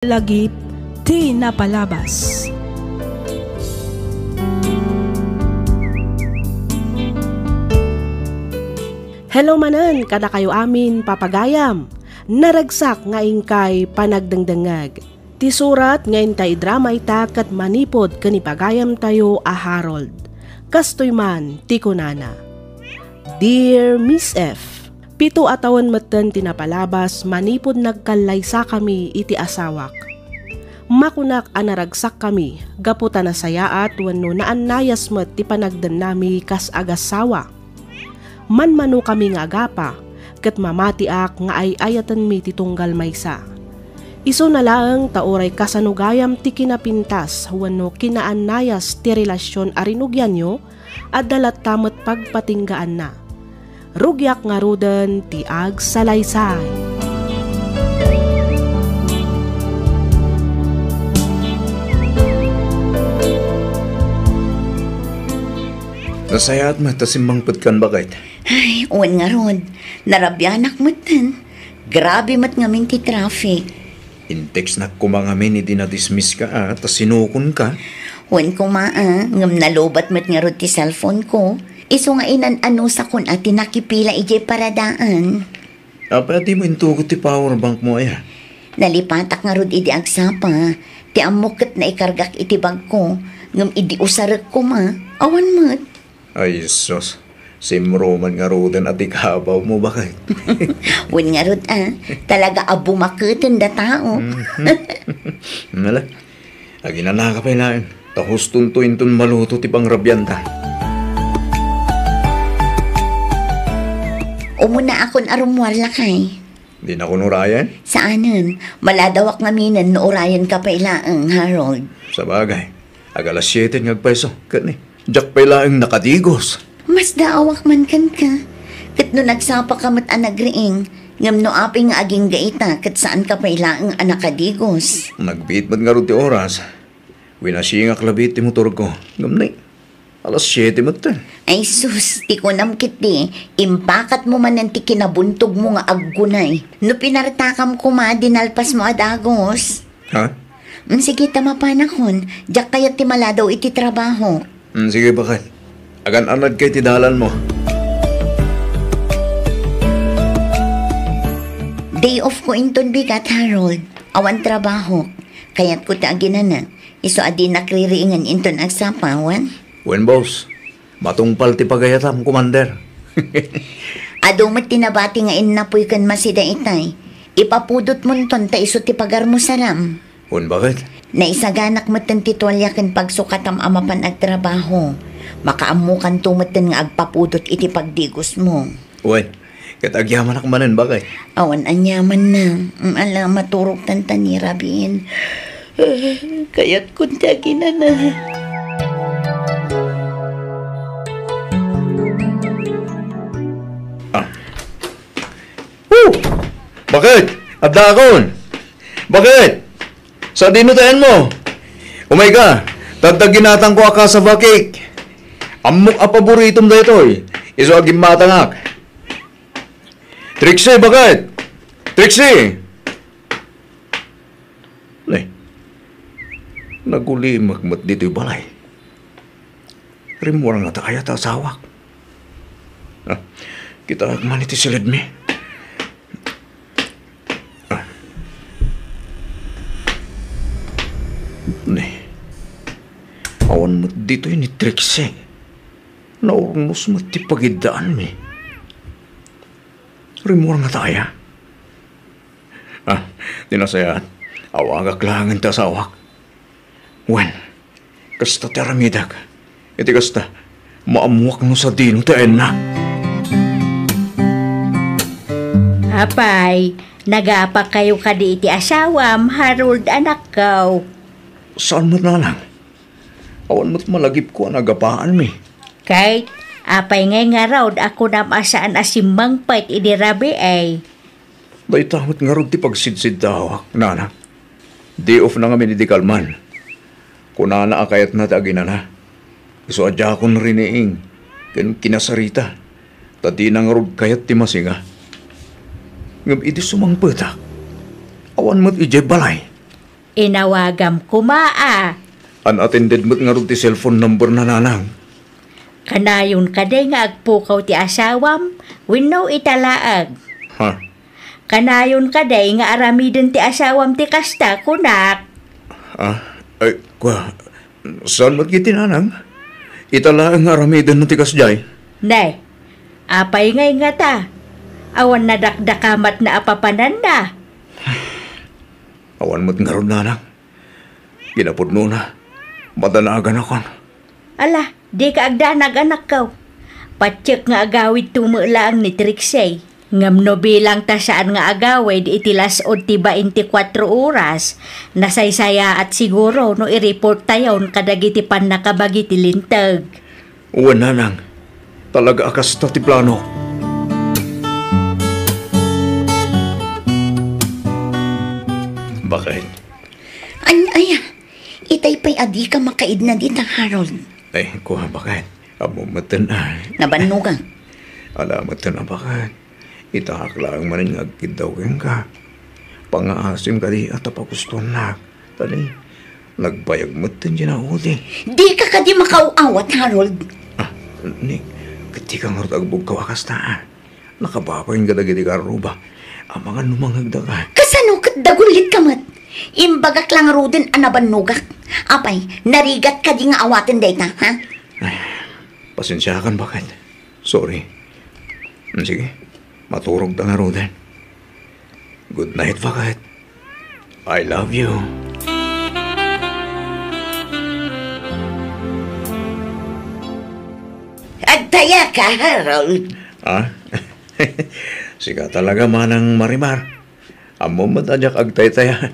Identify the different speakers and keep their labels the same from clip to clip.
Speaker 1: Lagip ti napalabas. Hello manan, kada kayo amin papagayam. Naragsak nga ingkay panagdangdangag. Ti surat nga intay drama ita kat manipod kanipagayam tayo a Harold. Kastoy man ti kunana. Dear Miss F, 7 atawan meten tinapalabas manipod nagkalaysa kami iti asawak. Makunak anaragsak kami, gaputa na sayaat wenno naannayas met ti panagdan nami kas agasawa. Manmano kami nga agapa, ket mamatiak nga ay ayatan mi ti tunggal maysa. Iso na laeng taoray kasanugayam ti kinapintas wenno kinaannayas ti relasyon arinugyan nyo at dalat tamet pagpatinggaan na. Rugyak nga ruden ti agsalaysay.
Speaker 2: Nasayat mo, tasimbang putkan bakit?
Speaker 3: Ay, uwan nga ron. Narabyanak mo tan. Grabe mat ngamin ti traffic.
Speaker 2: Intex na kumangamin, hindi na-dismiss ka tas sinukon ka.
Speaker 3: Uwan ko ngam nalobat mat nga ron ti cellphone ko. Iso nga inan-ano sa kun at tinakipila ije paradaan.
Speaker 2: Pwede mo intugot ti power bank mo ay.
Speaker 3: Nalipatak nga ron idi agsapa. Ti amukit na ikargak iti bag ko. Ngam idi usarak ko Awan mat.
Speaker 2: Ay, sos. Simroman nga rodan at ikabaw mo bakit?
Speaker 3: Wen nga rod talaga abumakutin da tao.
Speaker 2: Nala, agi na nakapailain. Tapos tuntuin tun maluto ti pangrabyanta.
Speaker 3: Umuna akon arumwala kay.
Speaker 2: Di na ko nurayan?
Speaker 3: Saanan? Maladawak nga minan no urayan ka pailaang, Harold.
Speaker 2: Sa bagay, agalas 7 ngagpeso. Kani, jak pailaang nakadigos.
Speaker 3: Mas daawak man kan ka. Kat no nagsapa ka mat anagriing, ngam no aping nga aging gaita kat saan ka pailaang anakadigos.
Speaker 2: Nagbiit mat nga ro ti oras. Winasingak labit ti motor ko. Ngam na, alas 7 mat ta.
Speaker 3: Ay sus, ti ko namkit impakat mo man ti kinabuntog mo nga aggunay. No pinartakam ko dinalpas mo adagos.
Speaker 2: Ha?
Speaker 3: Sige tamapanakon, jak kayat ti maladaw iti trabaho.
Speaker 2: Sige bakit? Agan-anad kay ti dalan mo.
Speaker 3: Day off ko inton bigat, Harold. Awan trabaho. Kaya't ko taagin na. Iso adi nakririingan inton agsapawan.
Speaker 2: Wen boss, matungpal ti pagayatam, commander.
Speaker 3: Ado mat tinabati nga innapoy kan masida itay. Ipapudot mo ton ta iso ti pagar mo saram.
Speaker 2: Wen bakit?
Speaker 3: Naisaganak matan ti tuwalya kan pagsukatam amapan agtrabaho. Makaamukan tumatan nga agpapudot iti pagdigos mo.
Speaker 2: Wen, katagyaman ak manan bakit?
Speaker 3: Awan anyaman na. Alam maturok tantan ni Rabin. Kaya't kuntagi na.
Speaker 2: Bakit? Adakon! Bakit? Sa dinutayan mo? Umay tagtaginatang ko aka sa bakik. Amok a paboritom da ito'y. Iso aging matangak. Trixie, bakit? Trixie! Nay, nagulimak mat dito'y balay. Rimwara nga ta kaya ta asawak. Kita agmaniti silid mi. Awan mo dito ni Trixie. Naurnos mo ti pagidaan mi. Rimor nga tayo. Dinasayaan. Awagak langan ta sawak. Wen, kasta teramidag. Iti kasta, maamuak no sa dino taen na.
Speaker 4: Apay, nagapa kayo kadi iti asawam, Harold anak kaw.
Speaker 2: Saan mo na lang? Awan mo't malagip ko ang agapaan mi.
Speaker 4: Kahit, apay ngay nga raw, ako namasaan asimbang pait idirabi ay.
Speaker 2: Day tamot nga rin ti pagsidsid daw, nana. Day off na nga medical man. Kunana akayat na tagina na. Iso adya akong riniing. Kinasarita. Tadi na nga rin kayat ti masinga. Ngam iti sumangpeta. Awan mo't ije balay.
Speaker 4: Inawagam kumaa.
Speaker 2: Unattended mo't nga ron ti cellphone number na nanang.
Speaker 4: Kanayon kaday nga agpukaw ti asawam, wenno italaag.
Speaker 2: Ha?
Speaker 4: Kanayon kaday nga aramiden ti asawam ti kasta kunak.
Speaker 2: Ay, saan mo't kiti nanang? Itala ang aramidan na tikas jay.
Speaker 4: Nay, apay ngay nga ta. Awan na dakdakamat na apapanan na.
Speaker 2: Awan mo't nga ron nanang. Ginapudno na. Madanagan ako.
Speaker 4: Ala, di ka agdanag anak kaw. Patsyak nga agawid tumulaang ni Trixie. Ngamno bilang ta saan nga agawid itilas o tiba 24 oras. Nasaysaya at siguro no i-report tayon kadagiti pan nakabagi ti lintag.
Speaker 2: Uwan nanang. Talaga akas ta ti plano. Bakit?
Speaker 3: Ay, itay pa'y adi ka makaid na din ang Harold.
Speaker 2: Ay, bakit? Amo matan ay.
Speaker 3: Nabanugang.
Speaker 2: Alamat na bakit? Itahak lang man nga agkidaw ka. Pangaasim ka di at apaguston na. Tali, nagbayag mo din dyan ako di.
Speaker 3: Di ka di makauawat, Harold.
Speaker 2: Ni, kati kang harot agbog kawakas na. Nakabapain ka dagiti karuba. Ang mga numangagda ka.
Speaker 3: Kasano kat dagulit ka mat? Imbagak lang rudin anabanugak. Apay, narigat ka di nga awatin day ta, ha?
Speaker 2: Ay, pasensyakan bakit? Sorry. Sige, maturog ta nga rudin. Good night bakit? I love you.
Speaker 3: Agtaya ka, Harold.
Speaker 2: Sika talaga manang marimar. Amo matadyak agtay-taya.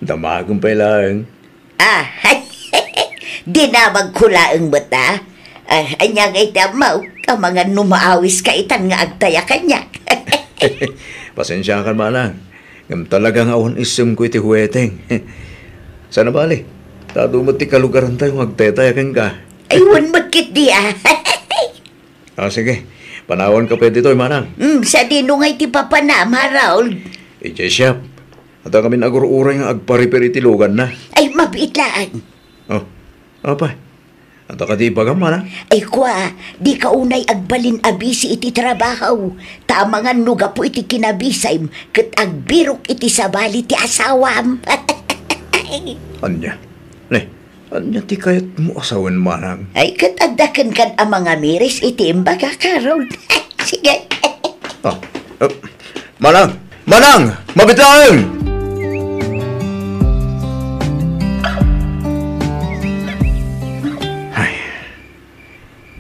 Speaker 2: Damagong pa lang.
Speaker 3: Dinamag ko laang bata. Anyang itamaw, ka mga numaawis ka itan nga agtaya kanya.
Speaker 2: Pasensya ka manang. Ngam talagang awan isum ko iti huweteng. Sana bali? Tadumot ti kalugaran tayo agtay-taya kang ka.
Speaker 3: Aywan magkit di
Speaker 2: Sige. Panawan ka pwede to'y manang.
Speaker 3: Sa dinungay ti papanam, Harold.
Speaker 2: Siyap. At kami nagururay nga agparipir iti lugan na.
Speaker 3: Ay, mabit lang.
Speaker 2: Apa? At ka di baga manang?
Speaker 3: Ay, di ka unay agbalin abisi iti trabaho. Tamangan nuga po iti kinabisay, kat agbirok iti sabali ti asawam.
Speaker 2: Anya? Anya ti kayat mo asawan manang?
Speaker 3: Ay, kat agdakan kan ang mga miris iti imbaga, Harold. Sige.
Speaker 2: Manang! Manang! Mabitang! Ay,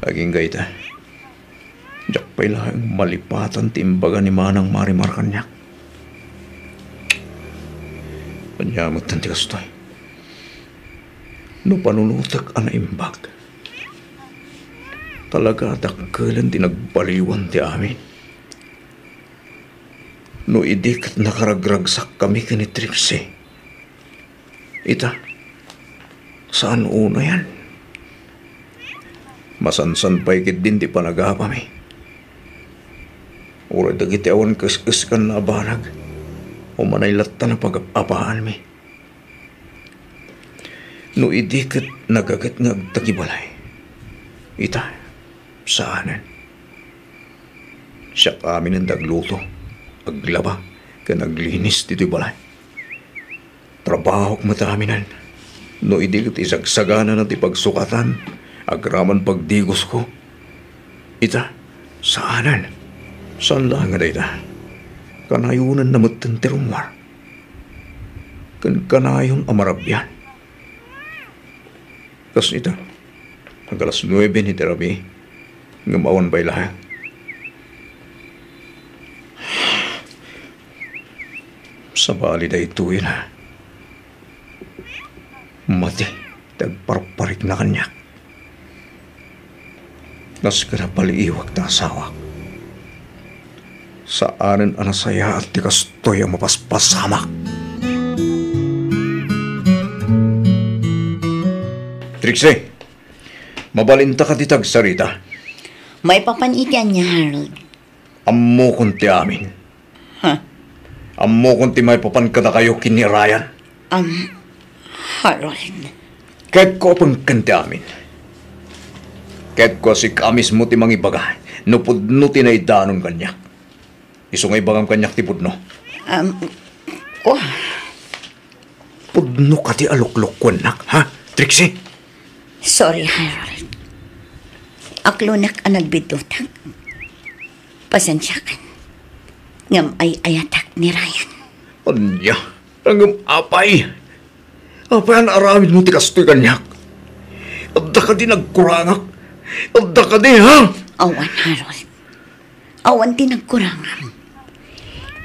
Speaker 2: aging gaita. Diyak pa'y lahang malipatan timbaga ni Manang Marimar kanyak. Panyamot ng tikastoy. No panunutak ana imbag. Talaga dakkelan tinagbaliwan ti amin. No idikat nakaragragsak kami kani Trixie. Ita, saan una yan? Masansan pa ikit din ti panagapami. Ura dagiti awan kas kan na banag. O manaylat na pag-apaan mi. No idikat nagagat nga agtagibalay. Ita, saanan? Siya kami ng dagluto, aglaba, ka naglinis dito'y balay. Trabaho mataminan. No idikat isagsagana na ti pagsukatan, agraman pagdigos ko. Ita, saanan? Saan lang nga ita? Kanayunan na matantirumwar. Kanayon amarabyan. Kas ita, ang alas 9 ni Terabi, ngamawan ba'y lahat. Sa bali na ito yun ha. Mati, tagparparik na kanya. Nas ka na paliiwag na asawa. Saanin anasaya at tikastoy ang mapaspasamak. Trixie, mabalinta ka titag sarita.
Speaker 3: May papanitian niya, Harold.
Speaker 2: Ammo kunti amin. Ammo kunti may papan kada kayo kini Ryan.
Speaker 3: Harold,
Speaker 2: Kahit ko pang kanti amin. Kahit ko si kamis mo ti mangibaga, nupudno ti na idanon kanyak. Iso nga ibagam kanyak ti pudno.
Speaker 3: oh,
Speaker 2: Pudno ka ti aluklok ko, nak, ha? Trixie?
Speaker 3: sorry, Harold. Aklunak ang nagbidutang. Pasensya ka. Ngam ay ayatak ni Ryan.
Speaker 2: Anya, hanggang apay. Apay ang aramid mo ti kastoy kanyak. Adda ka di nagkurangak. Adda ka di, ha?
Speaker 3: Awan, Harold. Awan tinagkurangan.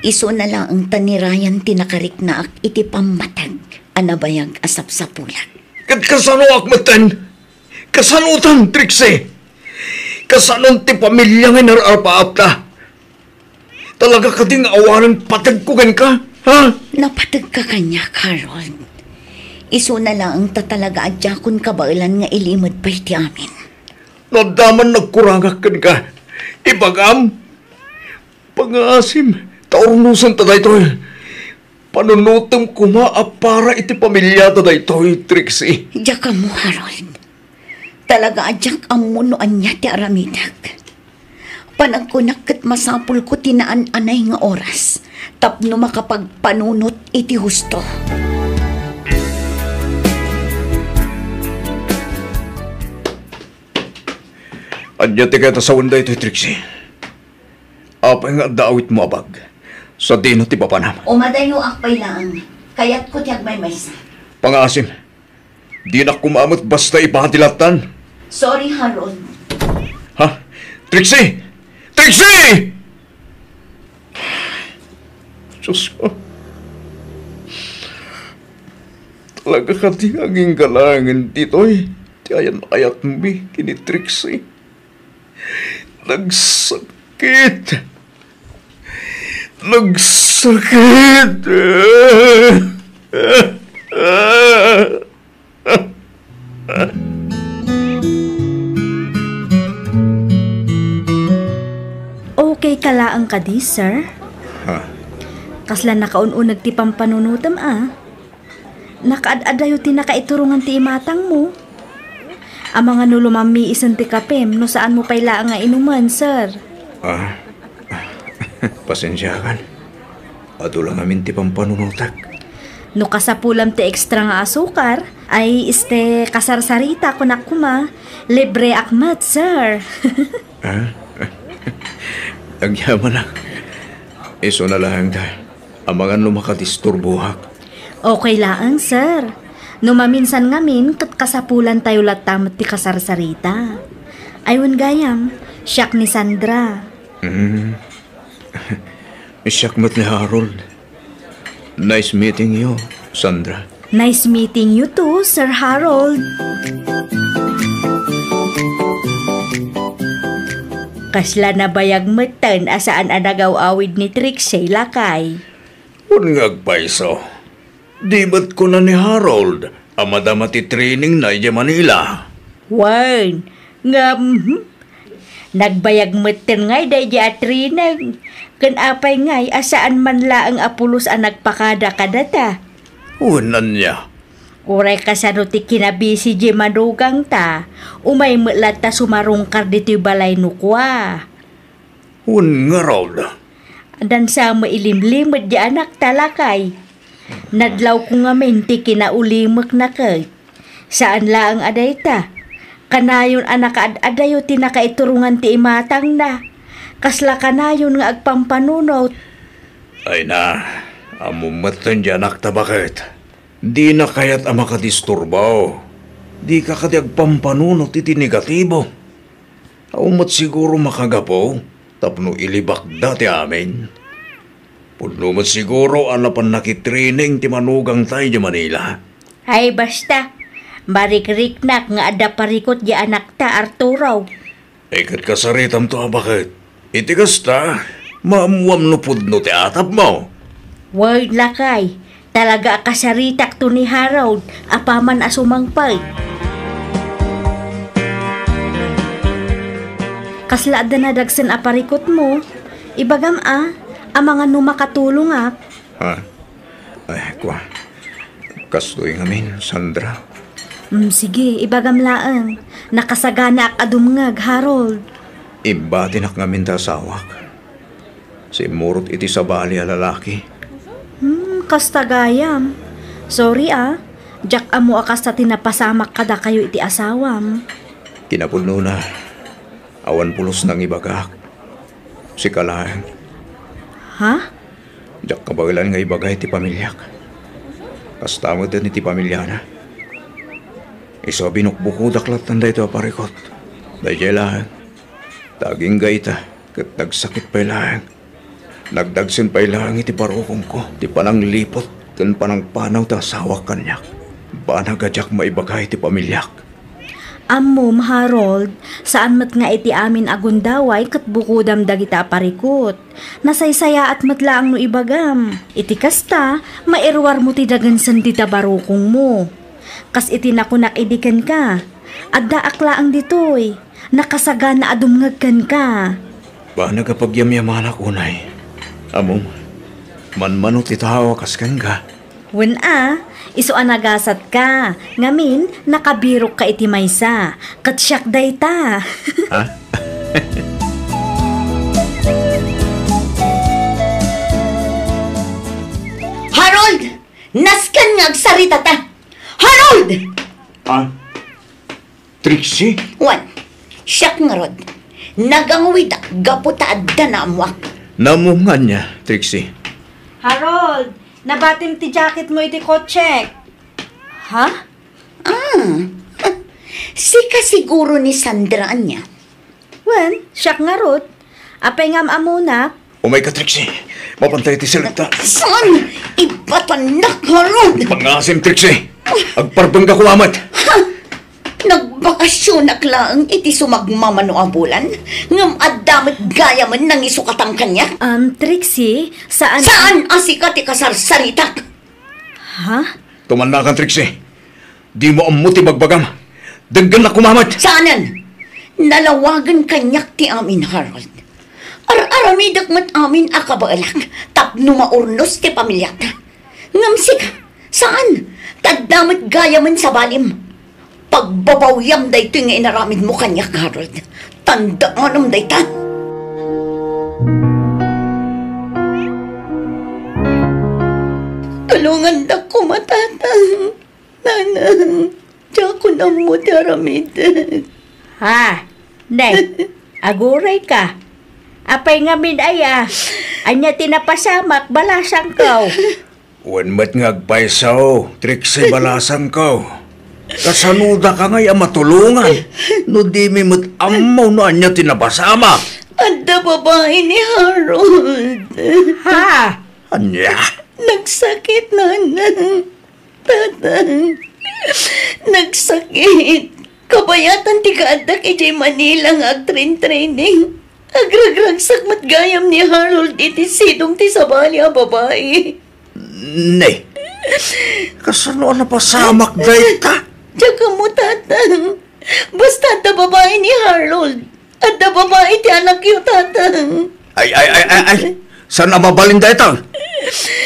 Speaker 3: Iso na lang ang tanirayan tinakarik na ak iti pamatag anabayag asap sa pulag.
Speaker 2: Kat kasano akmatan? Kasanutan, Trixie? Kasanon ti pamilya nga nararpaapta? Talaga ka ding awanan patagkugan ka, ha?
Speaker 3: Napatag ka kanya, Harold. Iso na lang ang tatalaga adjakon kabailan nga ilimod pa iti amin.
Speaker 2: Nadaman nagkurangak ka. Ibagam. Pangasim. Taurnusan ta daytoy. Panunutom kumaa para iti pamilya ta daytoy, Trixie.
Speaker 3: Diyak ka mo, Harold. Talaga adyak ang munoan niya ti aramidag. Panagkunak kat masapul ko tinaan-anay nga oras. Tapno makapagpanunot iti husto.
Speaker 2: Anya ti kaya sa wanda ito, Trixie. Apay nga daawit mo abag. Sa dino ti papanam.
Speaker 3: Umadayo akpay lang. Kaya't ko tiyag may maysa.
Speaker 2: Pangasim. Di na kumamot basta ipahatilatan.
Speaker 3: Sorry, Harold.
Speaker 2: Ha? Trixie! Trixie! Diyos ko. Talaga ka di aging galangan dito'y. Ti ayan-ayat mo kini Trixie. Nagsakit. Nagsakit.
Speaker 4: Okay kalaang ka di, sir?
Speaker 2: Ha?
Speaker 4: Kasla nakaununag ti pampanunutam, Nakaad-adayo ti nakaiturungan ti imatang mo. Ang mga nulumami isan ti kapem, no saan mo payla nga inuman, sir?
Speaker 2: Pasensya kan. Ado lang amin ti pampanunutak.
Speaker 4: No kasapulam ti ekstra nga asukar, ay kasarsarita kunak kuma, libre akmat, sir.
Speaker 2: Agyaman na. Iso na lang ka. Ang mga numakadisturbuhak.
Speaker 4: Okay lang, sir. No maminsan ngamin, kat kasapulan tayo latamot ti kasarsarita. Ayun gayam, siyak ni Sandra.
Speaker 2: Siyakmat ni Harold. Nice meeting you, Sandra.
Speaker 4: Nice meeting you too, Sir Harold. Kasla na bayag matan asaan anagaw-awid ni Trixie lakay.
Speaker 2: Unngag paiso. Di ba't ko na ni Harold ang madamati training na iya Manila?
Speaker 4: Wan, nga nagbayag matan ngay da iya trinag. Kan apay ngay asaan man laang apulos ang nagpakada kadata.
Speaker 2: Unan niya.
Speaker 4: Uray kasano ti kinabisi di madugang ta, umay mulat ta sumarungkar dito balay nukwa.
Speaker 2: Un nga raw na.
Speaker 4: Dan sa mailimlimod di anak talakay. Nadlaw ko nga menti kinaulimak na kay. Saan laang aday ta? Kanayon anak adayo ti nakaiturungan ti imatang na. Kasla kanayon nga agpampanunot.
Speaker 2: Ay na, amumatan dyan akta bakit? Di na kaya't ang makadisturbaw. Di ka katiag pampanunot iti negatibo. Aumat siguro makagapo, tapno ilibak dati amin. Punumat siguro ang napan nakitraining ti manugang tayo di Manila.
Speaker 4: Ay basta, barik-riknak nga ada parikot di anak ta Arturo.
Speaker 2: Ikat kasaritam to bakit? Itigas ta, maamuam no pudno ti atap mo.
Speaker 4: Word lakay, talaga kasaritak to ni Harold, apaman asumangpay. Kasla da na dagsan aparikot mo, ibagam ang mga numakatulong
Speaker 2: Ha? Ay, kwa. Kastoy ngamin, Sandra.
Speaker 4: Sige, ibagam laang. Nakasagana ak adumngag, Harold.
Speaker 2: Imba din ak ngamin tasawak. Si Murot iti sa bali a lalaki.
Speaker 4: Kastagayam. Sorry Jack amo akas sa tinapasamak kada kayo iti asawam.
Speaker 2: Kinapulno na. Awan pulos ng ibagak. Si Kalang.
Speaker 4: Ha?
Speaker 2: Jack kabagalan nga ibagay iti pamilyak. Kastamod din iti pamilya na. Iso binukbukod aklat ng dayto aparikot. Dahil lang. Taging gaita. Kat nagsakit pa lang. Nagdagsin pa lang iti parukong ko. Ti panang lipot. Kan panang panaw ta sawak kanyak. Banagadyak maibagay iti pamilyak.
Speaker 4: Ammom, Harold, saan mat nga iti amin agundaway kat bukudam dagita parikot. Nasaysaya at matlaang no ibagam. Iti kasta, mairwar mo ti dagansan ti tabarukong mo. Kas iti nakunak idikan ka. Adda aklaang ditoy. Nakasaga na adumngagkan ka.
Speaker 2: Ba nagapagyamyaman ako, Nay? Among, manmanot itahawa kaskan ka.
Speaker 4: Wen iso anagasat ka. Ngamin, nakabirok ka iti maysa. Katsyak dayta.
Speaker 2: Ha?
Speaker 3: Harold! Naskan nga agsarita ta! Harold!
Speaker 2: Trixie?
Speaker 3: Wan, siyak nga rod. Nagangwid gaputa adda na amuak.
Speaker 2: Namungan niya, Trixie.
Speaker 4: Harold, nabatim ti jacket mo iti kotsek. Ha?
Speaker 3: Sika siguro ni Sandra niya.
Speaker 4: Wen, siyak nga rod. Apay ngam amuna.
Speaker 2: Umay ka, Trixie. Mapantay ti silagta.
Speaker 3: Saan? Ibatanak, Harold!
Speaker 2: Pangasim, Trixie. Agparbang ka kumamat.
Speaker 3: Nagbakasyon aklang iti sumagmamano abulan. Ngam adamit gaya man nang isukatang kanya.
Speaker 4: Trixie, saan...
Speaker 3: Saan asika ti kasarsaritak?
Speaker 4: Ha?
Speaker 2: Tumanda ka, Trixie. Di mo amuti magbagam. Daggan na kumamat.
Speaker 3: Saanan? Nalawagan kanyak ti amin, Harold. Aramidak mat amin akabaalak. Tapno maurnos ti pamilyat. Ngam sika, saan? Tadamit gaya man sa balim. Pagbabawyam da ito nga inaramid mo kanyak, Harold. Tandaan da ita. Tulungan da ko matatang. Nanang, diya ko na mo daramid.
Speaker 4: Ha? Nay, aguray ka. Apay ngamin aya. Anya tinapasamak, balasang kaw.
Speaker 2: Wan mat ngagpaisaw, Trixie balasang ko. Kasanuda ka nga'y matulungan. No di mi mo't amaw no anya tinapasama.
Speaker 3: Anda babae ni Harold.
Speaker 4: Ha?
Speaker 2: Anya?
Speaker 3: Nagsakit, nanang. Tatang. Nagsakit. Kabayatan ti kaadak iti Manila nga agtrain-training. Agragragsak matgayam ni Harold iti sidong ti sabali a babae.
Speaker 2: Nay, kasano na pasamak day ka?
Speaker 3: Tsaka mo, tatang. Basta da babae ni Harold. At da babae ti anak yu, tatang.
Speaker 2: Ay. Saan na mabalin day ito?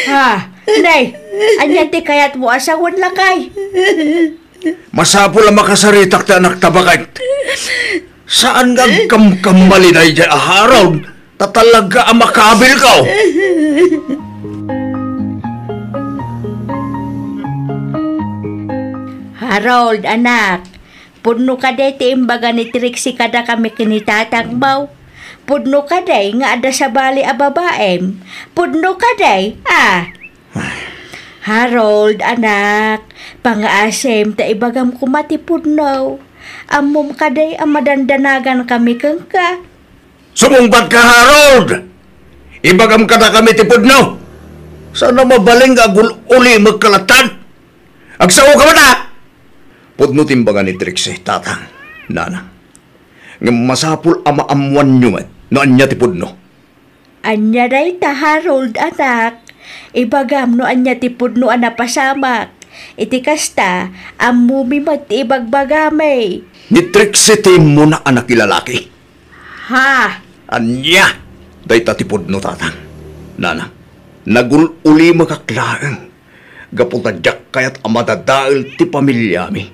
Speaker 4: Ha? Nay, anya ti kayat mo asawan lakay.
Speaker 2: Masapol ang makasaritak ta anak tabakit. Saan nga kamkamali na dyan, Harold? Tatalaga ang makabil ka.
Speaker 4: Harold, anak. Pudno ka day ti imbaga ni Trixie kada kami kinitatangbaw. Pudno ka day nga ada sa bali a babaem. Pudno ka day, Harold, anak. Pangaasem ta ibagam kumati pudno. Amom ka day ang madandanagan kami kang ka.
Speaker 2: Sumungbat ka, Harold! Ibagam ka na kami tipudno. Sana mabaling agul uli magkalatan. Agsaw ka ba na? Pudno timbangan ni Trixie, tatang, nanang. Nga masapul amaamuan nyo man, no anya tipudno.
Speaker 4: Anya day ta, Harold, anak. Ibagam no anya tipudno anapasamak. Iti kasta, amumi mat ibagbagamay.
Speaker 2: Ni Trixie tim mo na anak ilalaki.
Speaker 4: Ha?
Speaker 2: Anya! Day tatipod no tatang. Nana, nagululi makaklaan. Gaputadyak kayat amadadail ti pamilya mi.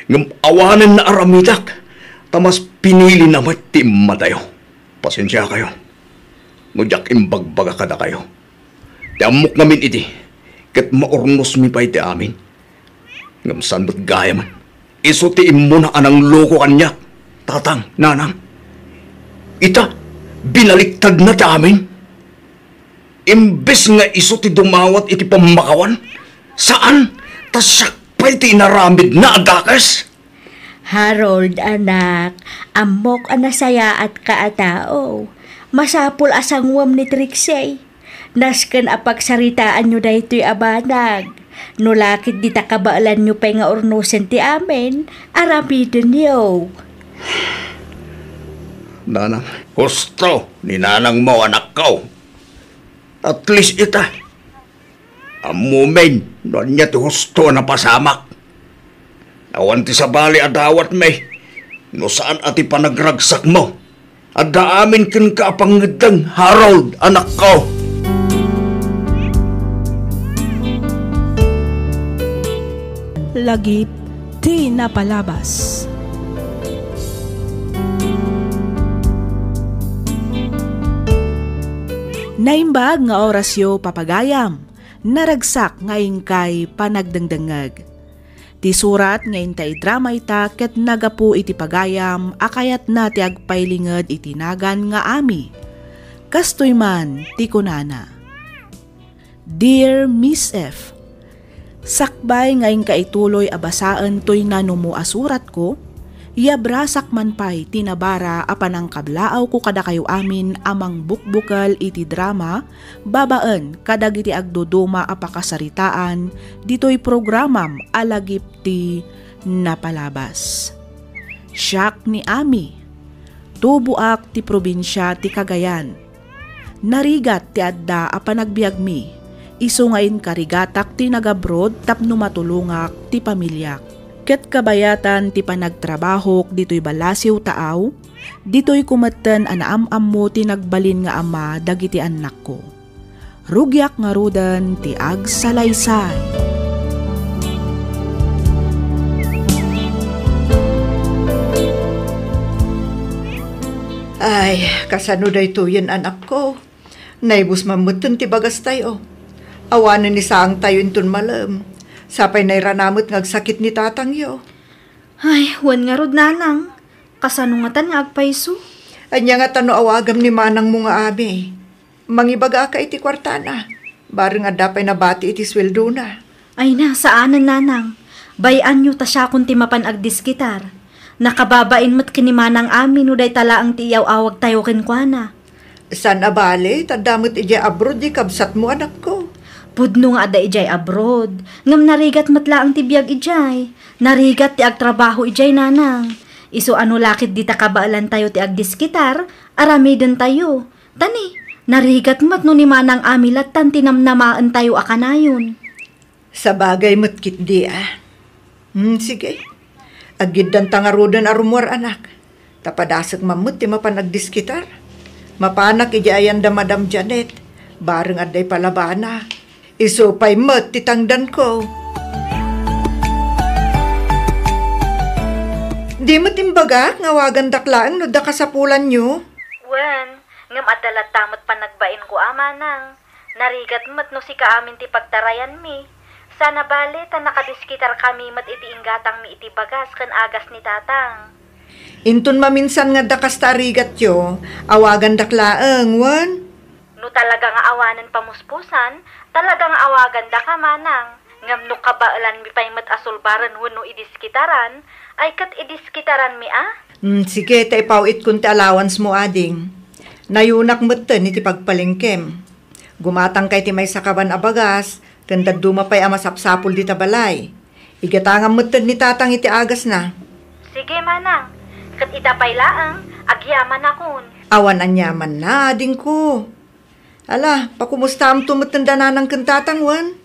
Speaker 2: Ngam awanan na aramidak, tamas pinili na ti matayo. Pasensya kayo. Ngudyak imbagbaga kada kayo. Ti amok namin iti, kat maurnos mi pa iti amin. Ngam saan ba't gaya man? Iso ti imo na anang loko kanya. Tatang, nanang. Ita, binaliktad na ti amin. Imbes nga iso ti dumawat iti pamakawan. Saan? Tasyak pa iti inaramid na adakas.
Speaker 4: Harold, anak, amok anasaya at kaatao. Masapul asangwam ni Trixie. Nasken apagsaritaan nyo daytoy abanag. Nulakit di takabaalan nyo pa nga ornosen ti amin, aramidin nyo.
Speaker 2: Nanang, gusto ni nanang mo anak ko. At least ita, amumen, doon niya ti gusto na pasamak. Awan ti sabali adawat may, no saan ati panagragsak mo. Adda amin kin kaapangidang Harold, anak ko.
Speaker 5: Lagip ti napalabas. Naimbag nga orasyo papagayam, naragsak nga ingkay panagdangdangag. Ti surat nga intay drama ita ket nagapu iti pagayam akayat na ti agpaylinged iti nagan nga ami. Kastoy man ti kunana. Dear Miss F, sakbay nga ingkay tuloy abasaan toy nanumo asurat ko, yabrasak man pay tinabara apan ang kablaaw ko kada kayo amin amang bukbukal iti drama, babaan kadag iti agduduma apakasaritaan, dito'y programam alagip ti napalabas. Siyak ni Ami, tubuak ti probinsya ti Cagayan. Narigat ti adda apan nagbiag mi, iso ngayon karigatak ti nagabroad tapno matulungak ti pamilyak. Ket kabayatan ti panagtrabahok dito'y balasiw taaw, dito'y kumatan anaam-am mo ti nagbalin nga ama dagiti anak ko. Rugyak nga rudan ti agsalaysay.
Speaker 6: Ay, kasano da ito yan anak ko. Naibus mamutun ti bagas tayo. Awanan ni saang tayo intun malam. Sapay nairanamot ngagsakit ni tatang yo.
Speaker 7: Ay, wan nga rod nanang. Kasanungatan nga agpaiso.
Speaker 6: Anya nga tano awagam ni manang mo nga abi. Mangibaga ka iti kwartana. Bareng adapay na bati iti sweldo na.
Speaker 7: Ay na, saanan nanang. Bayan nyo ta siya kung timapan agdiskitar. Nakababain mo't kinimanang amin uday talaang tiyaw awag tayo kenkwana.
Speaker 6: San abale, tadamot ija abroad di kabsat mo anak ko.
Speaker 7: Pudno nga ada ijay abroad. Ngam narigat matla ang tibiyag ijay. Narigat ti agtrabaho ijay nanang. Iso ano lakit di takabaalan tayo ti agdiskitar, aramiden tayo. Tani, narigat mat no ni manang amilat tan tinamnamaan tayo akanayon.
Speaker 6: Sa bagay mo't kit di ah. Sige. Agid dan tangarudan arumwar anak. Tapadasag mamut ti mapan agdiskitar. Mapanak ijayan da Madam Janet. Bareng aday palabana. Iso pa'y mat titangdan ko. Di mo timbaga, ngawagan daklaan no da kasapulan nyo?
Speaker 7: Wen, ngam adalat tamot pa nagbain ko ama nang. Narigat mat no si kaamin ti pagtarayan mi. Sana bale ta nakadiskitar kami mat iti inggatang mi iti bagas kan agas ni tatang.
Speaker 6: Intun maminsan nga dakas tarigat yo, awagan daklaang, wan?
Speaker 7: No talaga nga awanan pamuspusan, talaga nga awagan da ka manang. Ngam no kabaalan mi pay mat asulbaran wenno idiskitaran, ay kat idiskitaran mi ah?
Speaker 6: Sige, tay pawit kun ti allowance mo ading. Nayunak meten iti pagpalingkem. Gumatang kay ti may sakaban abagas, tendad dumapay amasapsapul di tabalay. Igatangam meten ni tatang iti agas na.
Speaker 7: Sige manang, kat itapay laang, agyaman akon.
Speaker 6: Awan anyaman na, ading ko. Ala, pakumusta am tumutanda na ng kantatang, wan?